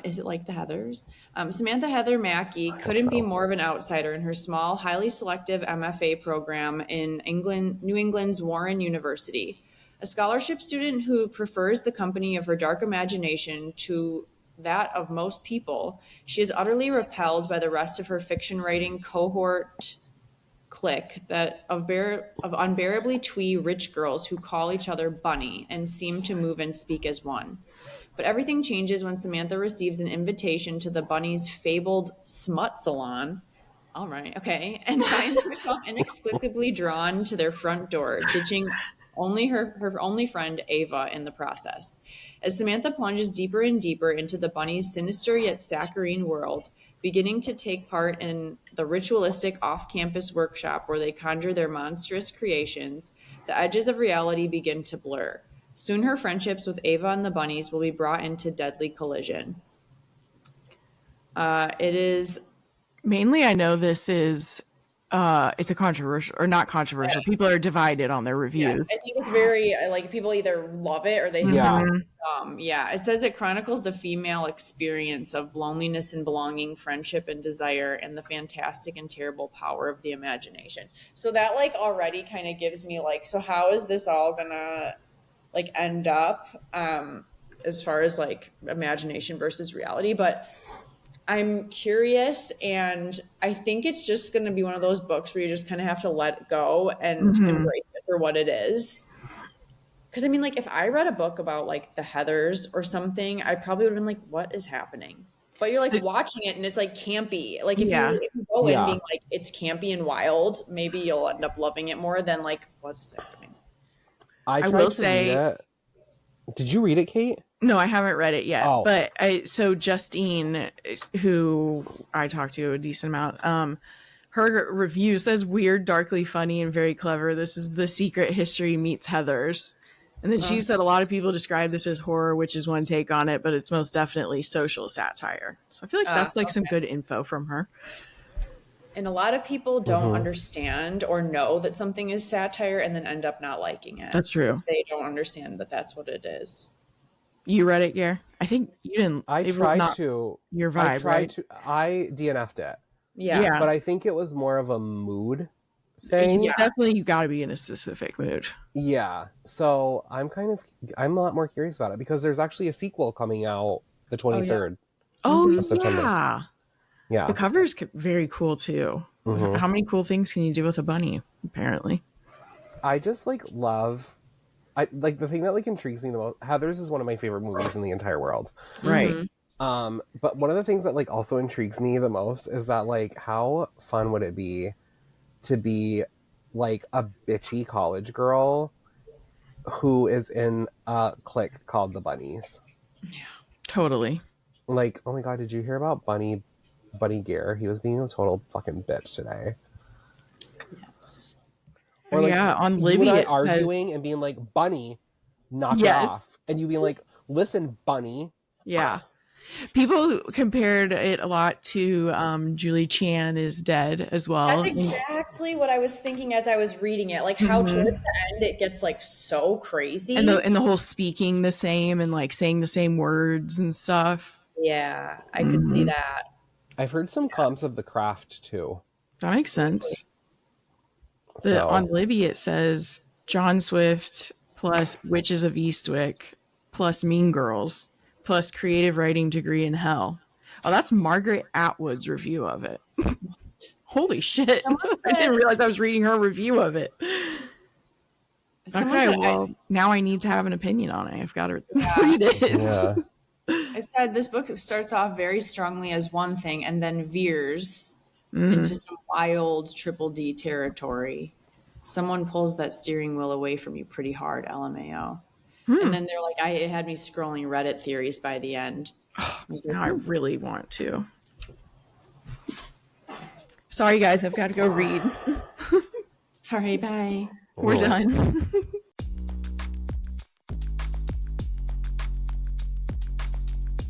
Is it like the Heathers? Samantha Heather Mackey couldn't be more of an outsider in her small, highly selective MFA program in New England's Warren University. A scholarship student who prefers the company of her dark imagination to that of most people, she is utterly repelled by the rest of her fiction writing cohort clique that of unbearably twee rich girls who call each other Bunny and seem to move and speak as one. But everything changes when Samantha receives an invitation to the Bunny's fabled smut salon. All right, okay, and finds herself inexplicably drawn to their front door, ditching only her only friend Ava in the process. As Samantha plunges deeper and deeper into the Bunny's sinister yet saccharine world, beginning to take part in the ritualistic off-campus workshop where they conjure their monstrous creations, the edges of reality begin to blur. Soon her friendships with Ava and the Bunnies will be brought into deadly collision. It is... Mainly, I know this is... it's a controversial, or not controversial. Yeah. People are divided on their reviews. Yeah, I think it's very, like, people either love it or they hate it. Yeah, it says it chronicles the female experience of loneliness and belonging, friendship and desire, and the fantastic and terrible power of the imagination. So that, like, already kind of gives me, like, so how is this all gonna, like, end up as far as, like, imagination versus reality? But I'm curious, and I think it's just going to be one of those books where you just kind of have to let go and embrace it for what it is. Because, I mean, like, if I read a book about, like, the Heathers or something, I probably would have been like, what is happening? But you're, like, watching it, and it's, like, campy. Like, if you go in being, like, it's campy and wild, maybe you'll end up loving it more than, like, what is happening? I will say... read it. Did you read it, Kate? No, I haven't read it yet. Oh. But so Justine, who I talked to a decent amount, her review says weird, darkly funny, and very clever. This is The Secret History meets Heathers. And then she said a lot of people describe this as horror, which is one take on it, but it's most definitely social satire. So I feel like that's like some good info from her. And a lot of people don't understand or know that something is satire and then end up not liking it. That's true. They don't understand that that's what it is. You read it, Gare? I think you didn't. I tried to. Your vibe, I DNF'd it. Yeah. But I think it was more of a mood thing. Yeah. Definitely, you got to be in a specific mood. Yeah. So I'm a lot more curious about it because there's actually a sequel coming out the 23rd. Oh, of September. yeah. Yeah. The cover is very cool, too. Mm-hmm. How many cool things can you do with a bunny, apparently? I just, like, love... the thing that, like, intrigues me the most... Heathers is one of my favorite movies in the entire world. Right. But one of the things that, like, also intrigues me the most is that, like, how fun would it be to be, like, a bitchy college girl who is in a clique called the Bunnies? Yeah, totally. Like, oh my god, did you hear about Bunny Gare? He was being a total fucking bitch today. Yes. Or like, on you Libby, and I it arguing says... and being like, Bunny, knock it off. And you being like, listen, Bunny. Yeah. People compared it a lot to Julie Chan is Dead as well. That's exactly what I was thinking as I was reading it. Like how towards the end it gets like so crazy. And the whole speaking the same and like saying the same words and stuff. Yeah, I could see that. I've heard some comps of The Craft too. That makes sense. So. On Libby it says John Swift plus Witches of Eastwick plus Mean Girls plus creative writing degree in hell. Oh, that's Margaret Atwood's review of it. Holy shit. I didn't realize I was reading her review of it. Okay, well, now I need to have an opinion on it. I've got to read it. Yeah. I said this book starts off very strongly as one thing and then veers into some wild triple D territory. Someone pulls that steering wheel away from you pretty hard, LMAO. And then they're like, it had me scrolling Reddit theories by the end. Now I really want to. Sorry, guys, I've got to go read. Sorry, bye. We're done.